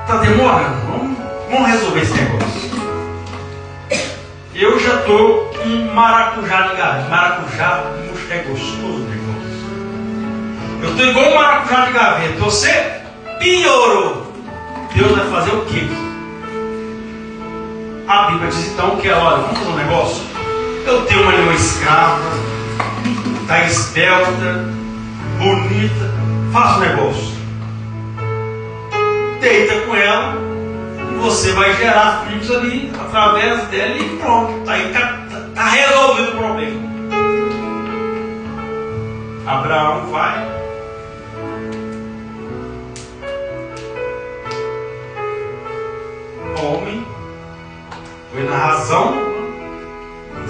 está demorando, vamos resolver esse negócio. Eu já estou um maracujá de gaveta. Maracujá é gostoso o negócio. Eu estou igual um maracujá de gaveta. Você piorou. Deus vai fazer o quê? A Bíblia diz então que ela, olha, vamos fazer um negócio. Eu tenho uma escrava, está esbelta, bonita, faça um negócio. Deita com ela. Você vai gerar filhos ali através dela e pronto. Aí está resolvido o problema. Abraão vai. Homem. Foi na razão.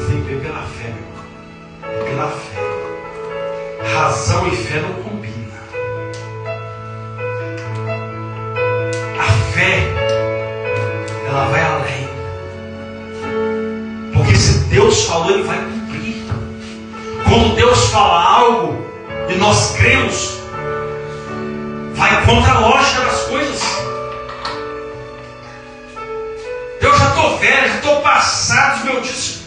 Sempre é pela fé, meu irmão. É pela fé. Razão e fé não combinam. A fé, ela vai além. Porque se Deus falou, Ele vai cumprir. Quando Deus fala algo e nós cremos, vai contra a lógica das coisas. Eu já estou velho, já estou passado dos meus dias.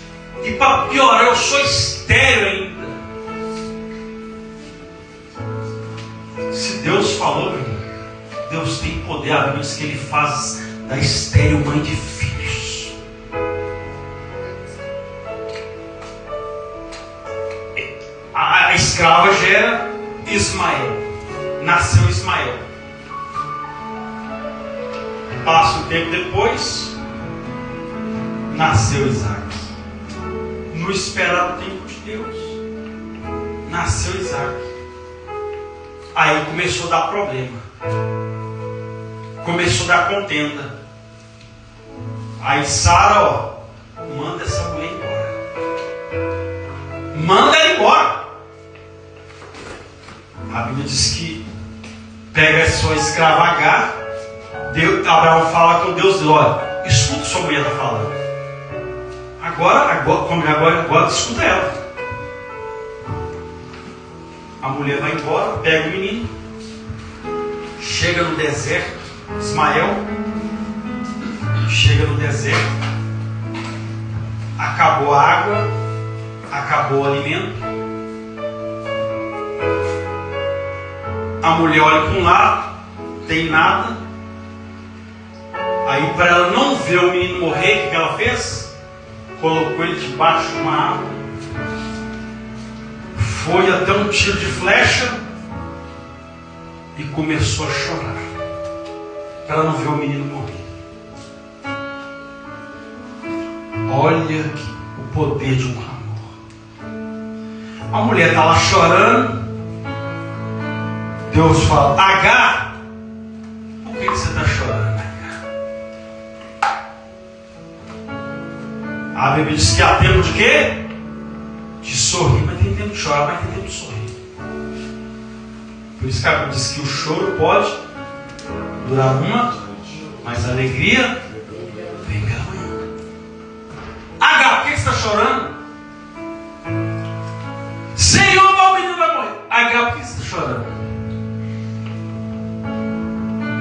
E para piorar, eu sou estéril ainda. Se Deus falou, meu irmão, Deus tem poder. A Bíblia diz que Ele faz da estéril mãe de filhos. A escrava gera Ismael. Nasceu Ismael. Passa um tempo depois, nasceu Isaac. No esperado tempo de Deus, nasceu Isaac. Aí começou a dar problema. Começou a dar contenda. Aí Sara, manda essa mulher embora. Manda ela embora. A Bíblia diz que pega a sua escrava Agar. Abraão fala com Deus e diz: olha, escuta o que sua mulher está falando. Agora escuta ela. A mulher vai embora, pega o menino, chega no deserto. Ismael chega no deserto, acabou a água, acabou o alimento. A mulher olha para um lado, tem nada. Aí, para ela não ver o menino morrer, o que ela fez? Colocou ele debaixo de uma árvore, foi até um tiro de flecha e começou a chorar, para ela não ver o menino morrer. Olha o poder de um amor. A mulher está lá chorando. Deus fala: Agar, por que você está chorando, Agar? A Bíblia diz que há tempo de quê? De sorrir, mas tem tempo de chorar, mas tem tempo de sorrir. Por isso que a Bíblia diz que o choro pode durar uma, mas a alegria vem pela manhã. Agar, por que você está chorando? Senhor, o menino vai morrer. Agar, por que você está chorando?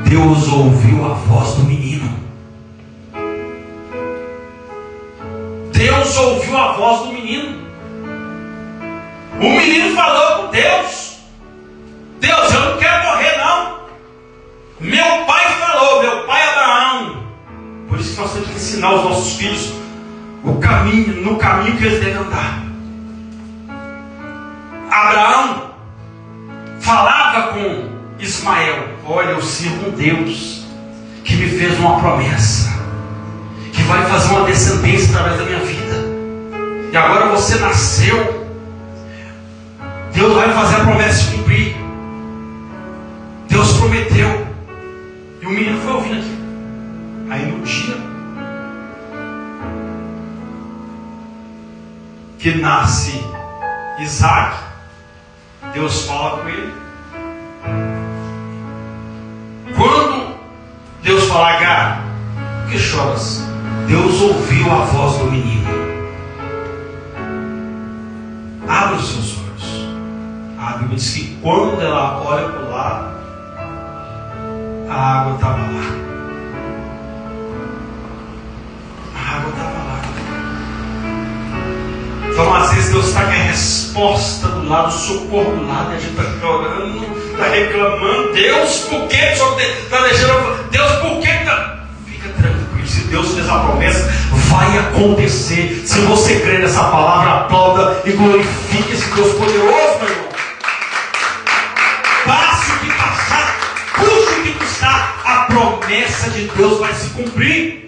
Deus ouviu a voz do menino. Deus ouviu a voz do menino. O menino falou com Deus: Deus, eu não quero morrer não. Meu pai falou, meu pai Abraão. Por isso que nós temos que ensinar os nossos filhos o caminho, no caminho que eles devem andar. Abraão falava com Ismael: olha, eu sirvo um Deus que me fez uma promessa, que vai fazer uma descendência através da minha vida. E agora você nasceu. Deus vai fazer a promessa se cumprir. Deus Deus prometeu. E o menino foi ouvindo aqui. Aí no dia que nasce Isaac, Deus fala com ele. Quando Deus fala: Agar, por que choras? Deus ouviu a voz do menino. Abre os seus olhos. A Bíblia diz que quando ela olha para o lado, a água estava lá. A água estava lá. Então às vezes Deus está com a resposta do lado, o socorro do lado, e a gente está chorando, está reclamando. Deus, por que o Senhor está deixando? Deus, por que está? Fica tranquilo, se Deus fez a promessa, vai acontecer. Se você crê nessa palavra, aplauda e glorifique esse Deus poderoso, meu irmão. Passe o que passar, custe o que custar, a promessa de Deus vai se cumprir.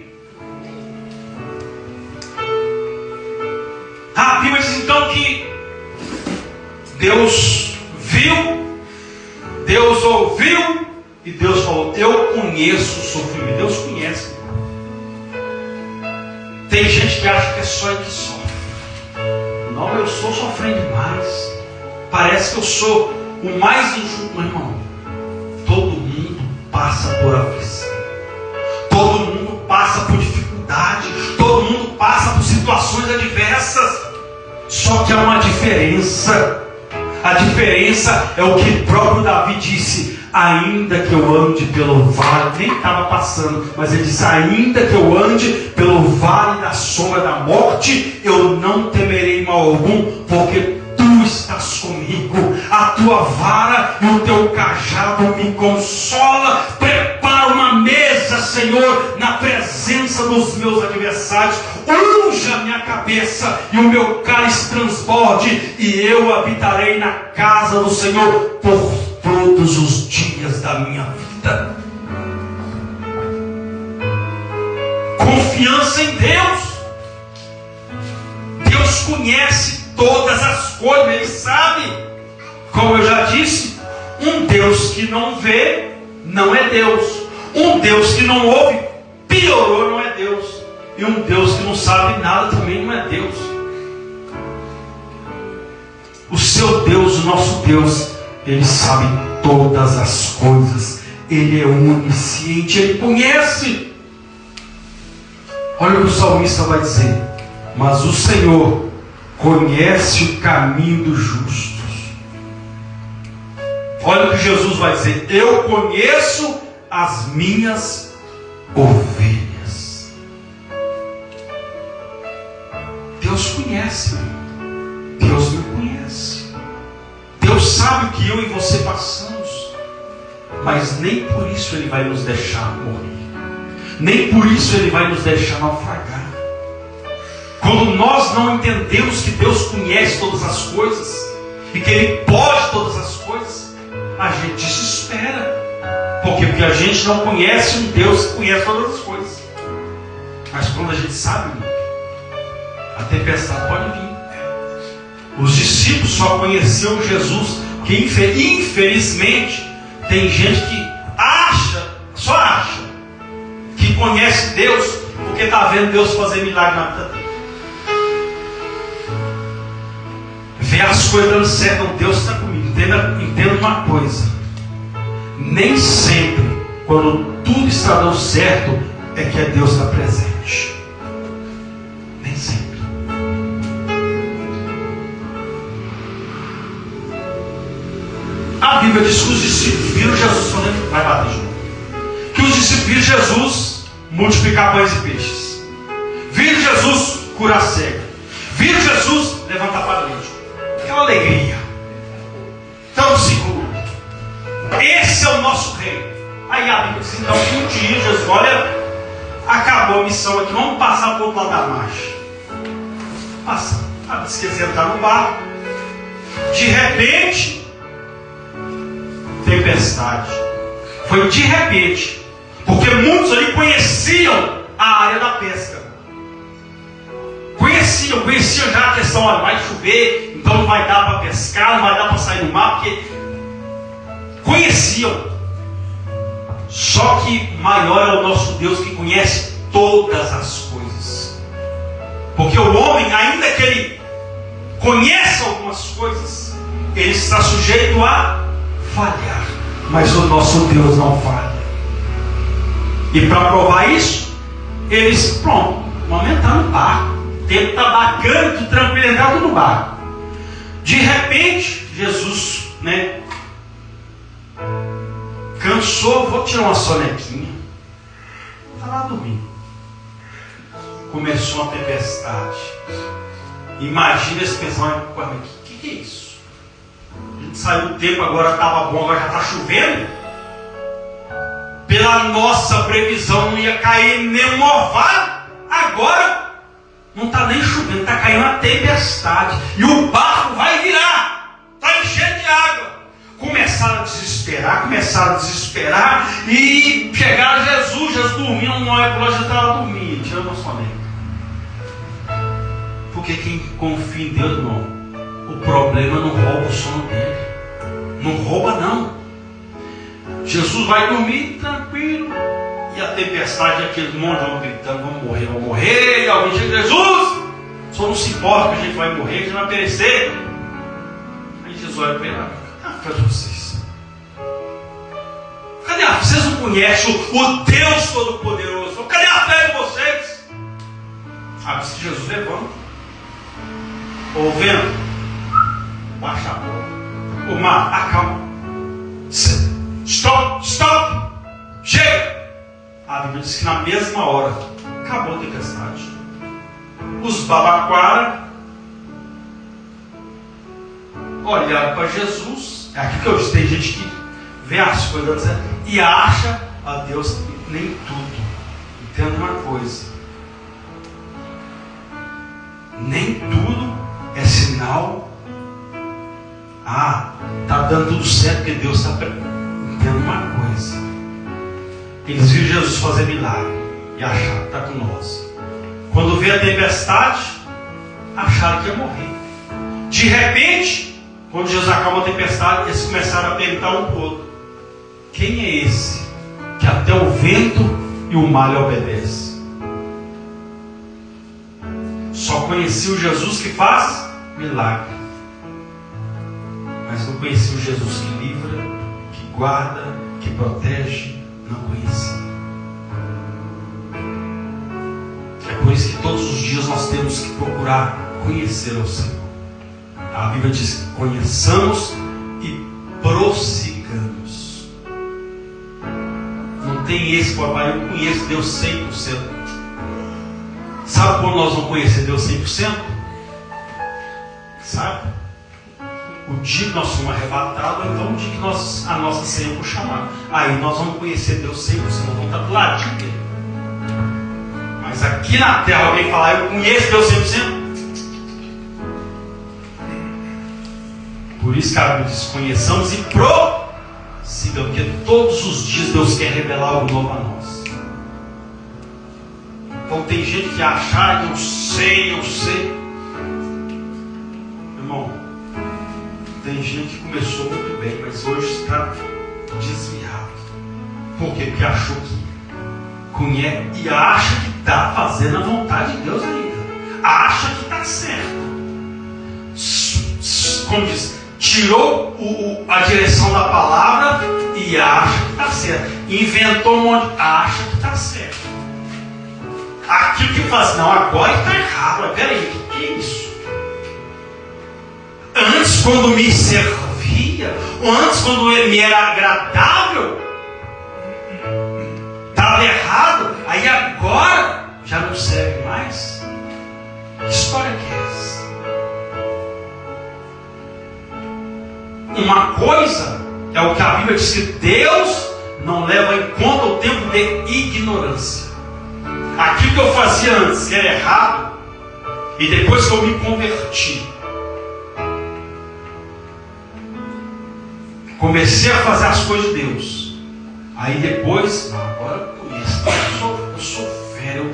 A Bíblia diz então que Deus viu, Deus ouviu e Deus falou: eu conheço o sofrimento. Deus conhece. Tem gente que acha que é só ele que sofre. Não, eu sou sofrendo demais. Parece que eu sou o mais injusto. Meu irmão, todo mundo passa por aflição. Todo mundo passa por dificuldade. Todo mundo passa por situações adversas. Só que há uma diferença. A diferença é o que o próprio Davi disse: ainda que eu ande pelo vale, nem estava passando, mas ele disse: ainda que eu ande pelo vale da sombra da morte, eu não temerei mal algum, porque tu estás comigo. A tua vara e o teu cajado me consola. Prepara uma mesa, Senhor, na presença dos meus adversários. Unja a minha cabeça e o meu cálice transborde, e eu habitarei na casa do Senhor por todos os dias da minha vida. Confiança em Deus. Deus conhece todas as coisas, Ele sabe. Como eu já disse, um Deus que não vê não é Deus. Um Deus que não ouve, piorou, não é Deus. E um Deus que não sabe nada também não é Deus. O seu Deus, o nosso Deus, Ele sabe todas as coisas. Ele é onisciente, Ele conhece. Olha o que o salmista vai dizer: mas o Senhor conhece o caminho dos justos. Olha o que Jesus vai dizer: eu conheço as minhas ovelhas. Deus conhece, Deus me conhece. Deus sabe o que eu e você passamos, mas nem por isso Ele vai nos deixar morrer, nem por isso Ele vai nos deixar naufragar. Quando nós não entendemos que Deus conhece todas as coisas e que Ele pode todas as coisas, a gente desespera. Por quê? Porque a gente não conhece um Deus que conhece todas as coisas. Mas quando a gente sabe, a tempestade pode vir. Os discípulos só conheciam Jesus, que infelizmente tem gente que só acha que conhece Deus porque está vendo Deus fazer milagre na vida dele. Vê as coisas dando certo, não, Deus está comigo. Entenda uma coisa: nem sempre, quando tudo está dando certo, é que Deus está presente. Nem sempre. A Bíblia diz que os discípulos viram Jesus, vai bater de novo, que os discípulos viram Jesus multiplicar pães e peixes, viram Jesus curar cego, viram Jesus levantar paralítico. Aquela alegria, tão seguro. Esse é o nosso rei. Aí a Bíblia diz então que um dia Jesus: olha, acabou a missão aqui, vamos passar para o outro lado da marcha. Passa. Diz que eles entraram no barco. De repente, tempestade. Foi de repente, porque muitos ali conheciam a área da pesca. Conheciam já a questão: olha, vai chover, então não vai dar para pescar, não vai dar para sair do mar, porque conheciam. Só que maior é o nosso Deus que conhece todas as coisas. Porque o homem, ainda que ele conheça algumas coisas, ele está sujeito a falhar. Mas o nosso Deus não falha. E para provar isso, eles, pronto, vamos entrar no barco. O tempo está bacana, tudo tranquilo, entrar no barco. De repente, Jesus, cansou, vou tirar uma sonequinha. Está lá dormindo. Começou uma tempestade. Imagina esse pensamento, o que é isso? A gente saiu do tempo, agora estava bom, agora já está chovendo. Pela nossa previsão não ia cair nenhum orvalho. Agora não está nem chovendo, está caindo uma tempestade. E o barco vai virar. Está enchendo de água. Começaram a desesperar. E chegaram a Jesus dormindo. Não é porque já estava dormindo, tirando a soneca. Porque quem confia em Deus, não. O problema não rouba o sono dele. Não rouba, não. Jesus vai dormir tranquilo. E a tempestade, aquele monte vão gritando: vamos morrer. E alguém chega: Jesus, só não se importa que a gente vai morrer, que a gente vai perecer. Aí Jesus olha para ele: cadê vocês? Cadê a fé? Vocês não conhecem o Deus Todo-Poderoso. Cadê a fé de vocês? Sabe que Jesus levanta. Ô vento, baixa a bola. O mar, acalma. Stop! Chega! A Bíblia diz que na mesma hora acabou a tempestade. Os babaquara olharam para Jesus. É aqui que eu disse: tem gente que vê as coisas e acha a Deus nem tudo. Entenda uma coisa: nem tudo é sinal. Está dando tudo certo porque Deus está. Entenda uma coisa: eles viram Jesus fazer milagre e acharam que está com nós. Quando veio a tempestade, acharam que ia morrer. De repente, quando Jesus acalma a tempestade, eles começaram a perguntar um para o outro: quem é esse que até o vento e o mar lhe obedecem? Só conhecia o Jesus que faz milagre, mas não conhecia o Jesus que livra, que guarda, que protege. Não conhecia. É por isso que todos os dias nós temos que procurar conhecer o Senhor. A Bíblia diz que conheçamos e prossigamos. Não tem esse papai: eu conheço Deus 100%. Sabe quando nós vamos conhecer Deus 100%? Sabe? O dia que nós somos arrebatados, então o dia que a nossa ceia for chamada. Aí nós vamos conhecer Deus 100%, nós vamos estar do ladinho dele. Mas aqui na terra alguém falar: eu conheço Deus 100%. Por isso que a Bíblia diz: conheçamos e prossigamos, porque todos os dias Deus quer revelar algo novo a nós. Então tem gente que acha: eu sei. Irmão, tem gente que começou muito bem, mas hoje está desviado. Por quê? Porque achou que conhece e acha que está fazendo a vontade de Deus ainda. Acha que está certo. Como diz, tirou a direção da palavra e acha que está certo. Inventou um monte, acha que está certo. Aquilo que faz, não, agora está errado. Mas peraí, o que é isso? Antes, quando me servia, ou antes, quando ele me era agradável, estava errado, aí agora já não serve mais. Que história que é essa? Uma coisa é o que a Bíblia diz: que Deus não leva em conta o tempo de ignorância. Aquilo que eu fazia antes, que era errado, e depois que eu me converti, comecei a fazer as coisas de Deus. Aí depois, agora eu conheço, eu sou velho,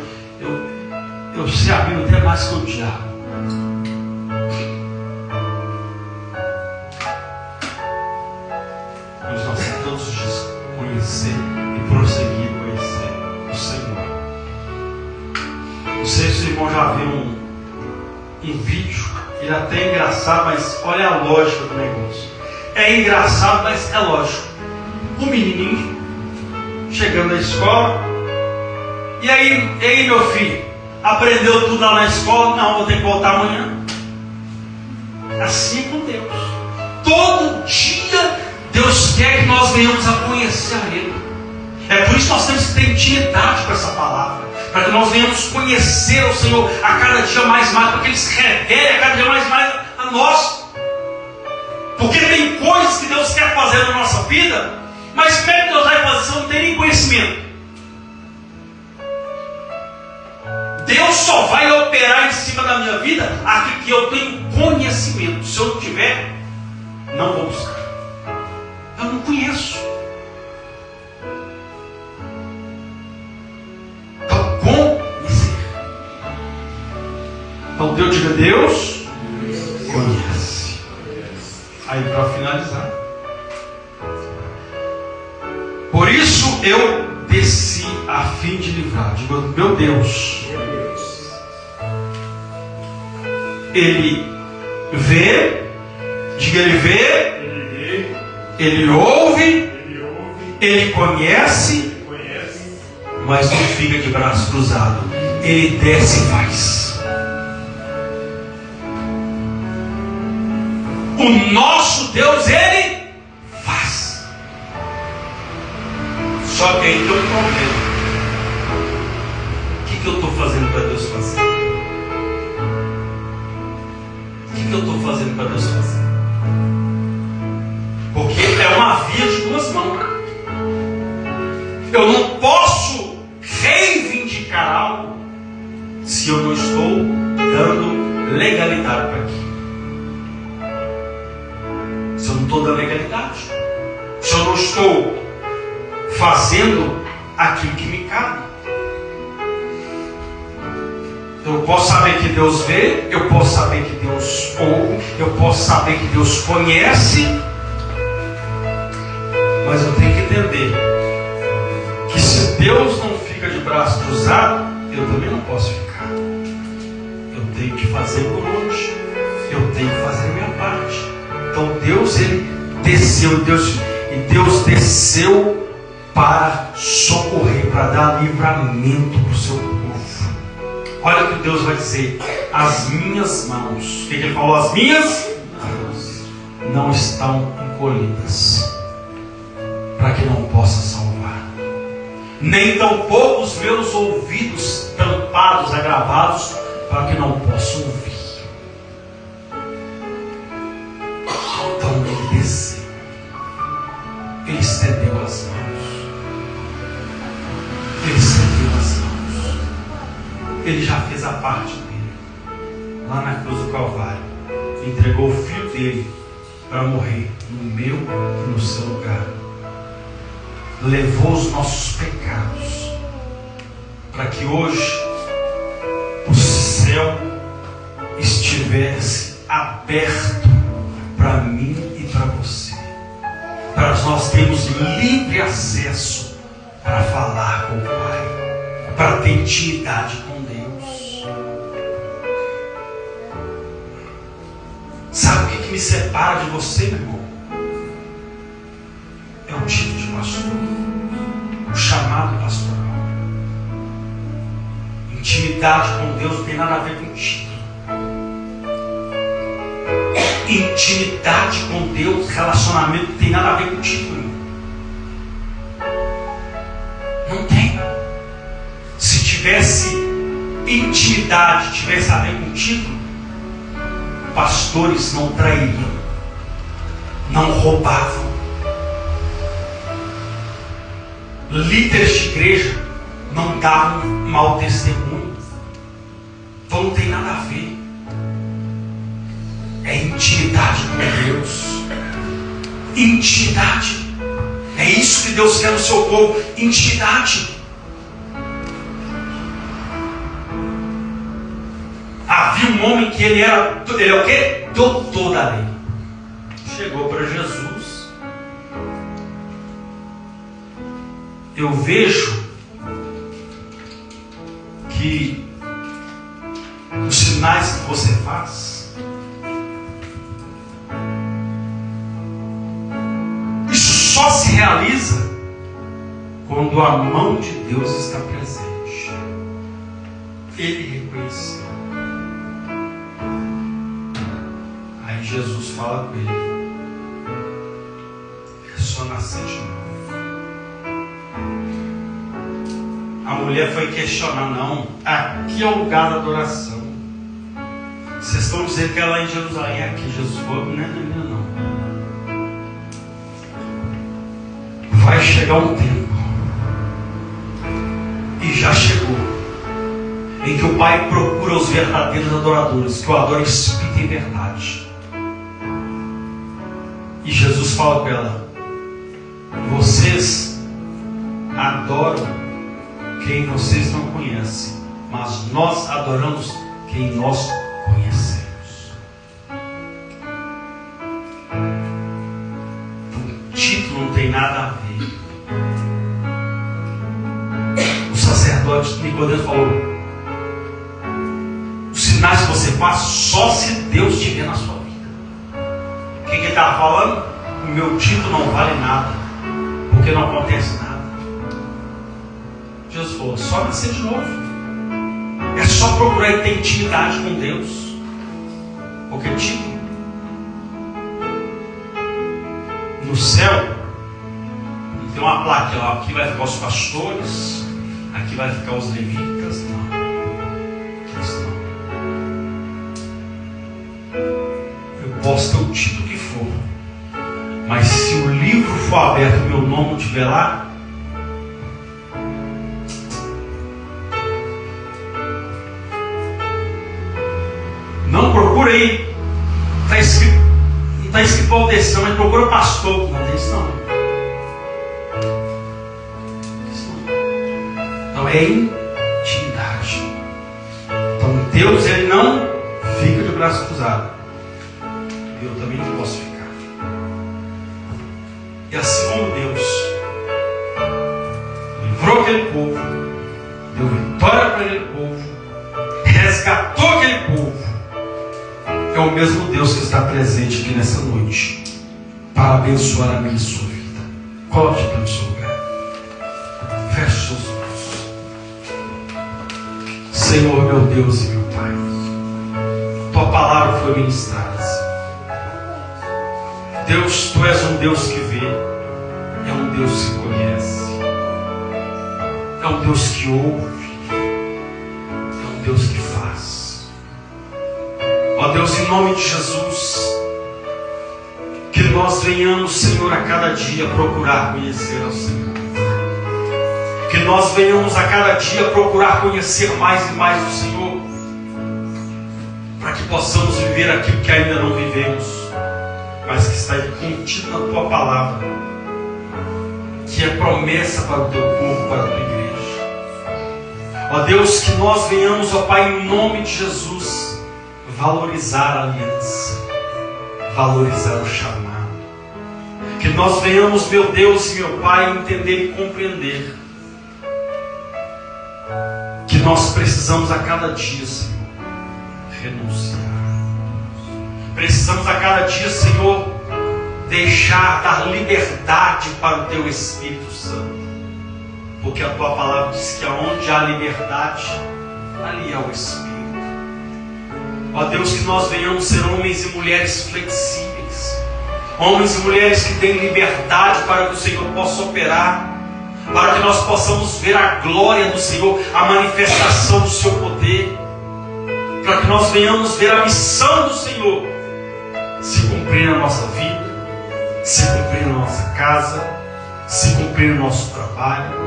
eu sei a Bíblia até mais que o diabo. Mas nós temos todos os dias conhecer e um vídeo, ele até é engraçado, mas olha a lógica do negócio. É engraçado, mas é lógico. O menininho chegando na escola, e aí meu filho, aprendeu tudo lá na escola? Não, vou ter que voltar amanhã. Assim é com Deus. Todo dia Deus quer que nós venhamos a conhecer a Ele. É por isso que nós temos que ter intimidade com essa palavra, para que nós venhamos conhecer o Senhor a cada dia mais, para que Ele se revele a cada dia mais a nós. Porque tem coisas que Deus quer fazer na nossa vida, mas como é que Deus vai fazer se eu não tem nem conhecimento? Deus só vai operar em cima da minha vida aqui que eu tenho conhecimento. Se eu não tiver, não vou buscar. Eu não conheço. Então, conhecer. Então, Deus diga: Deus conhece. Aí, para finalizar, por isso eu desci a fim de livrar. Digo: meu Deus, Ele vê, diga: Ele vê, Ele ouve, Ele conhece, mas não fica de braço cruzado. Ele desce e faz. O nosso Deus, Ele faz. Só que aí tem um problema. O que eu estou fazendo para Deus fazer? O que eu estou fazendo para Deus fazer? Porque é uma via de duas mãos. Eu não posso reivindicar algo se eu não estou dando legalidade para aquilo. Se eu não estou dando legalidade, se eu não estou fazendo aquilo que me cabe. Eu posso saber que Deus vê, eu posso saber que Deus ouve, eu posso saber que Deus conhece, mas eu tenho que entender que se Deus não fica de braço cruzado, eu também não posso ficar. Eu tenho que fazer por onde, eu tenho que fazer a minha parte. Então Deus, Ele desceu, e Deus desceu para socorrer, para dar livramento para o seu povo. Olha o que Deus vai dizer: as minhas mãos, o que Ele falou? As minhas mãos não estão encolhidas para que não possa salvar, nem tampouco os meus ouvidos tampados, agravados, para que não possa ouvir. Então Ele desceu, Ele estendeu as mãos, Ele estendeu as mãos. Ele já fez a parte dele lá na cruz do Calvário. Entregou o filho dele para morrer no meu e no seu lugar. Levou os nossos pecados para que hoje o céu estivesse aberto para mim e para você, para nós termos livre acesso para falar com o Pai, para ter intimidade com Deus. Sabe o que me separa de você, meu irmão? É o título de pastor, o chamado pastoral. Intimidade com Deus não tem nada a ver com título. Intimidade com Deus, relacionamento, não tem nada a ver com título. Não tem. Se tivesse intimidade, tivesse a ver com título, pastores não trairiam, não roubavam, líderes de igreja não davam mau testemunho. Então não tem nada a ver. É intimidade com Deus. Intimidade. É isso que Deus quer no seu povo. Intimidade. Havia um homem que ele é o quê? Doutor da lei. Chegou para Jesus. Eu vejo que o sinais que você faz. Isso só se realiza quando a mão de Deus está presente. Ele reconheceu. Aí Jesus fala com ele: é só nascer de novo. A mulher foi questionar: não, aqui é o lugar da adoração. Vocês estão dizendo que é lá em Jerusalém. Aqui Jesus falou: não. Vai chegar um tempo, e já chegou, em que o Pai procura os verdadeiros adoradores, que o adoram em espírito e em verdade. E Jesus fala para ela: vocês adoram quem vocês não conhecem, mas nós adoramos quem nós conhecemos. O título não tem nada a ver. O sacerdote Nicodemo falou: os sinais que você faz só se Deus te vê na sua vida. O que ele estava falando? O meu título não vale nada, porque não acontece nada. Jesus falou: só nascer de novo. É só procurar ter intimidade com Deus. Porque tipo, no céu não tem uma placa lá: aqui vai ficar os pastores, aqui vai ficar os levitas. Não. Isso não. Eu posso ter o título que for, mas se o livro for aberto e meu nome não estiver lá, não procura aí. Está escrito, não está escrito Valdecão, mas procura pastor. Não tem isso não. Então é intimidade. Então Deus, ele não fica de braço cruzado. Eu também não posso ficar. E assim como Deus livrou aquele povo, deu vitória para aquele povo, resgatou aquele povo, é o mesmo Deus que está presente aqui nessa noite para abençoar a minha e a sua vida. Coloque para o seu lugar. Feche seus olhos. Senhor, meu Deus e meu Pai, Tua palavra foi ministrada. Deus, Tu és um Deus que vê, é um Deus que conhece, é um Deus que ouve, é um Deus que faz. Ó Deus, em nome de Jesus, que nós venhamos, Senhor, a cada dia procurar conhecer ao Senhor. Que nós venhamos a cada dia procurar conhecer mais e mais o Senhor, para que possamos viver aquilo que ainda não vivemos, mas que está contido na Tua palavra, que é promessa para o Teu povo, para a Tua igreja. Ó Deus, que nós venhamos, ó Pai, em nome de Jesus, valorizar a aliança, valorizar o chamado. Que nós venhamos, meu Deus e meu Pai, entender e compreender que nós precisamos a cada dia, Senhor, renunciar. Precisamos a cada dia, Senhor, deixar, dar liberdade para o Teu Espírito Santo. Porque a Tua palavra diz que aonde há liberdade, ali há o Espírito. Ó Deus, que nós venhamos ser homens e mulheres flexíveis, homens e mulheres que têm liberdade para que o Senhor possa operar, para que nós possamos ver a glória do Senhor, a manifestação do Seu poder, para que nós venhamos ver a missão do Senhor se cumprir na nossa vida, se cumprir na nossa casa, se cumprir no nosso trabalho,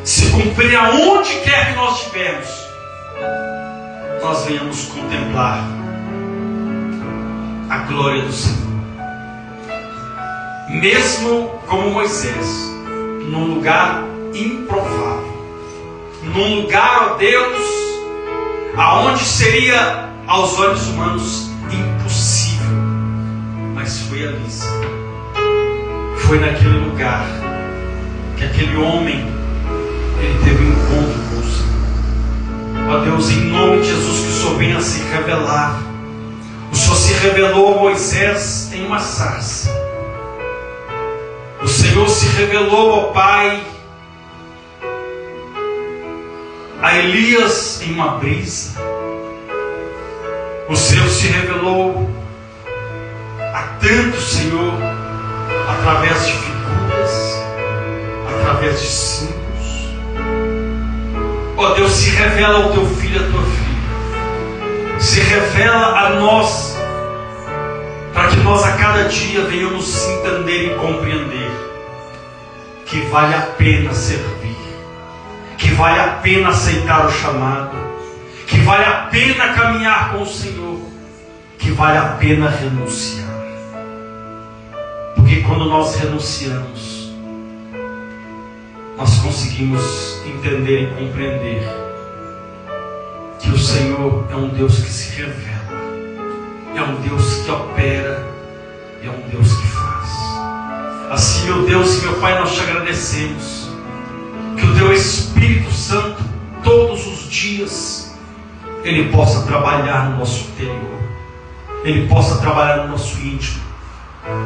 se cumprir aonde quer que nós estivermos. Nós venhamos contemplar a glória do Senhor, mesmo como Moisés, num lugar improvável, num lugar, ó Deus, aonde seria aos olhos humanos impossível, mas foi ali, Senhor. Foi naquele lugar que aquele homem, ele teve um encontro com o Senhor. Ó Ó Deus, em nome de Jesus, que o Senhor venha se revelar. O Senhor se revelou a Moisés em uma sarça. O Senhor se revelou, ó Pai, a Elias em uma brisa. O Senhor se revelou a tantos, Senhor, através de figuras, através de símbolos. Ó Deus, se revela ao teu filho e à tua filha. Se revela a nós, para que nós a cada dia venhamos entender e compreender que vale a pena servir, que vale a pena aceitar o chamado, que vale a pena caminhar com o Senhor, que vale a pena renunciar. Porque quando nós renunciamos, nós conseguimos entender e compreender que o Senhor é um Deus que se revela, é um Deus que opera, é um Deus que faz. Assim, meu Deus e meu Pai, nós te agradecemos que o teu Espírito Santo, todos os dias, ele possa trabalhar no nosso interior, ele possa trabalhar no nosso íntimo,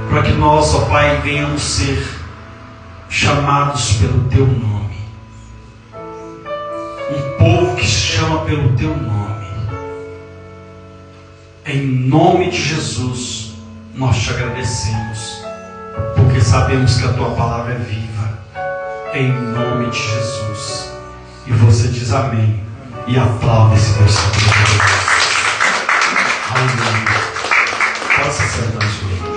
para que nós, ó Pai, venhamos ser chamados pelo teu nome, um povo que se chama pelo teu nome. Em nome de Jesus nós te agradecemos, porque sabemos que a tua palavra é viva. Em nome de Jesus. E você diz amém e aplaude esse Deus santo. Aleluia. Pode se sentar, Senhor.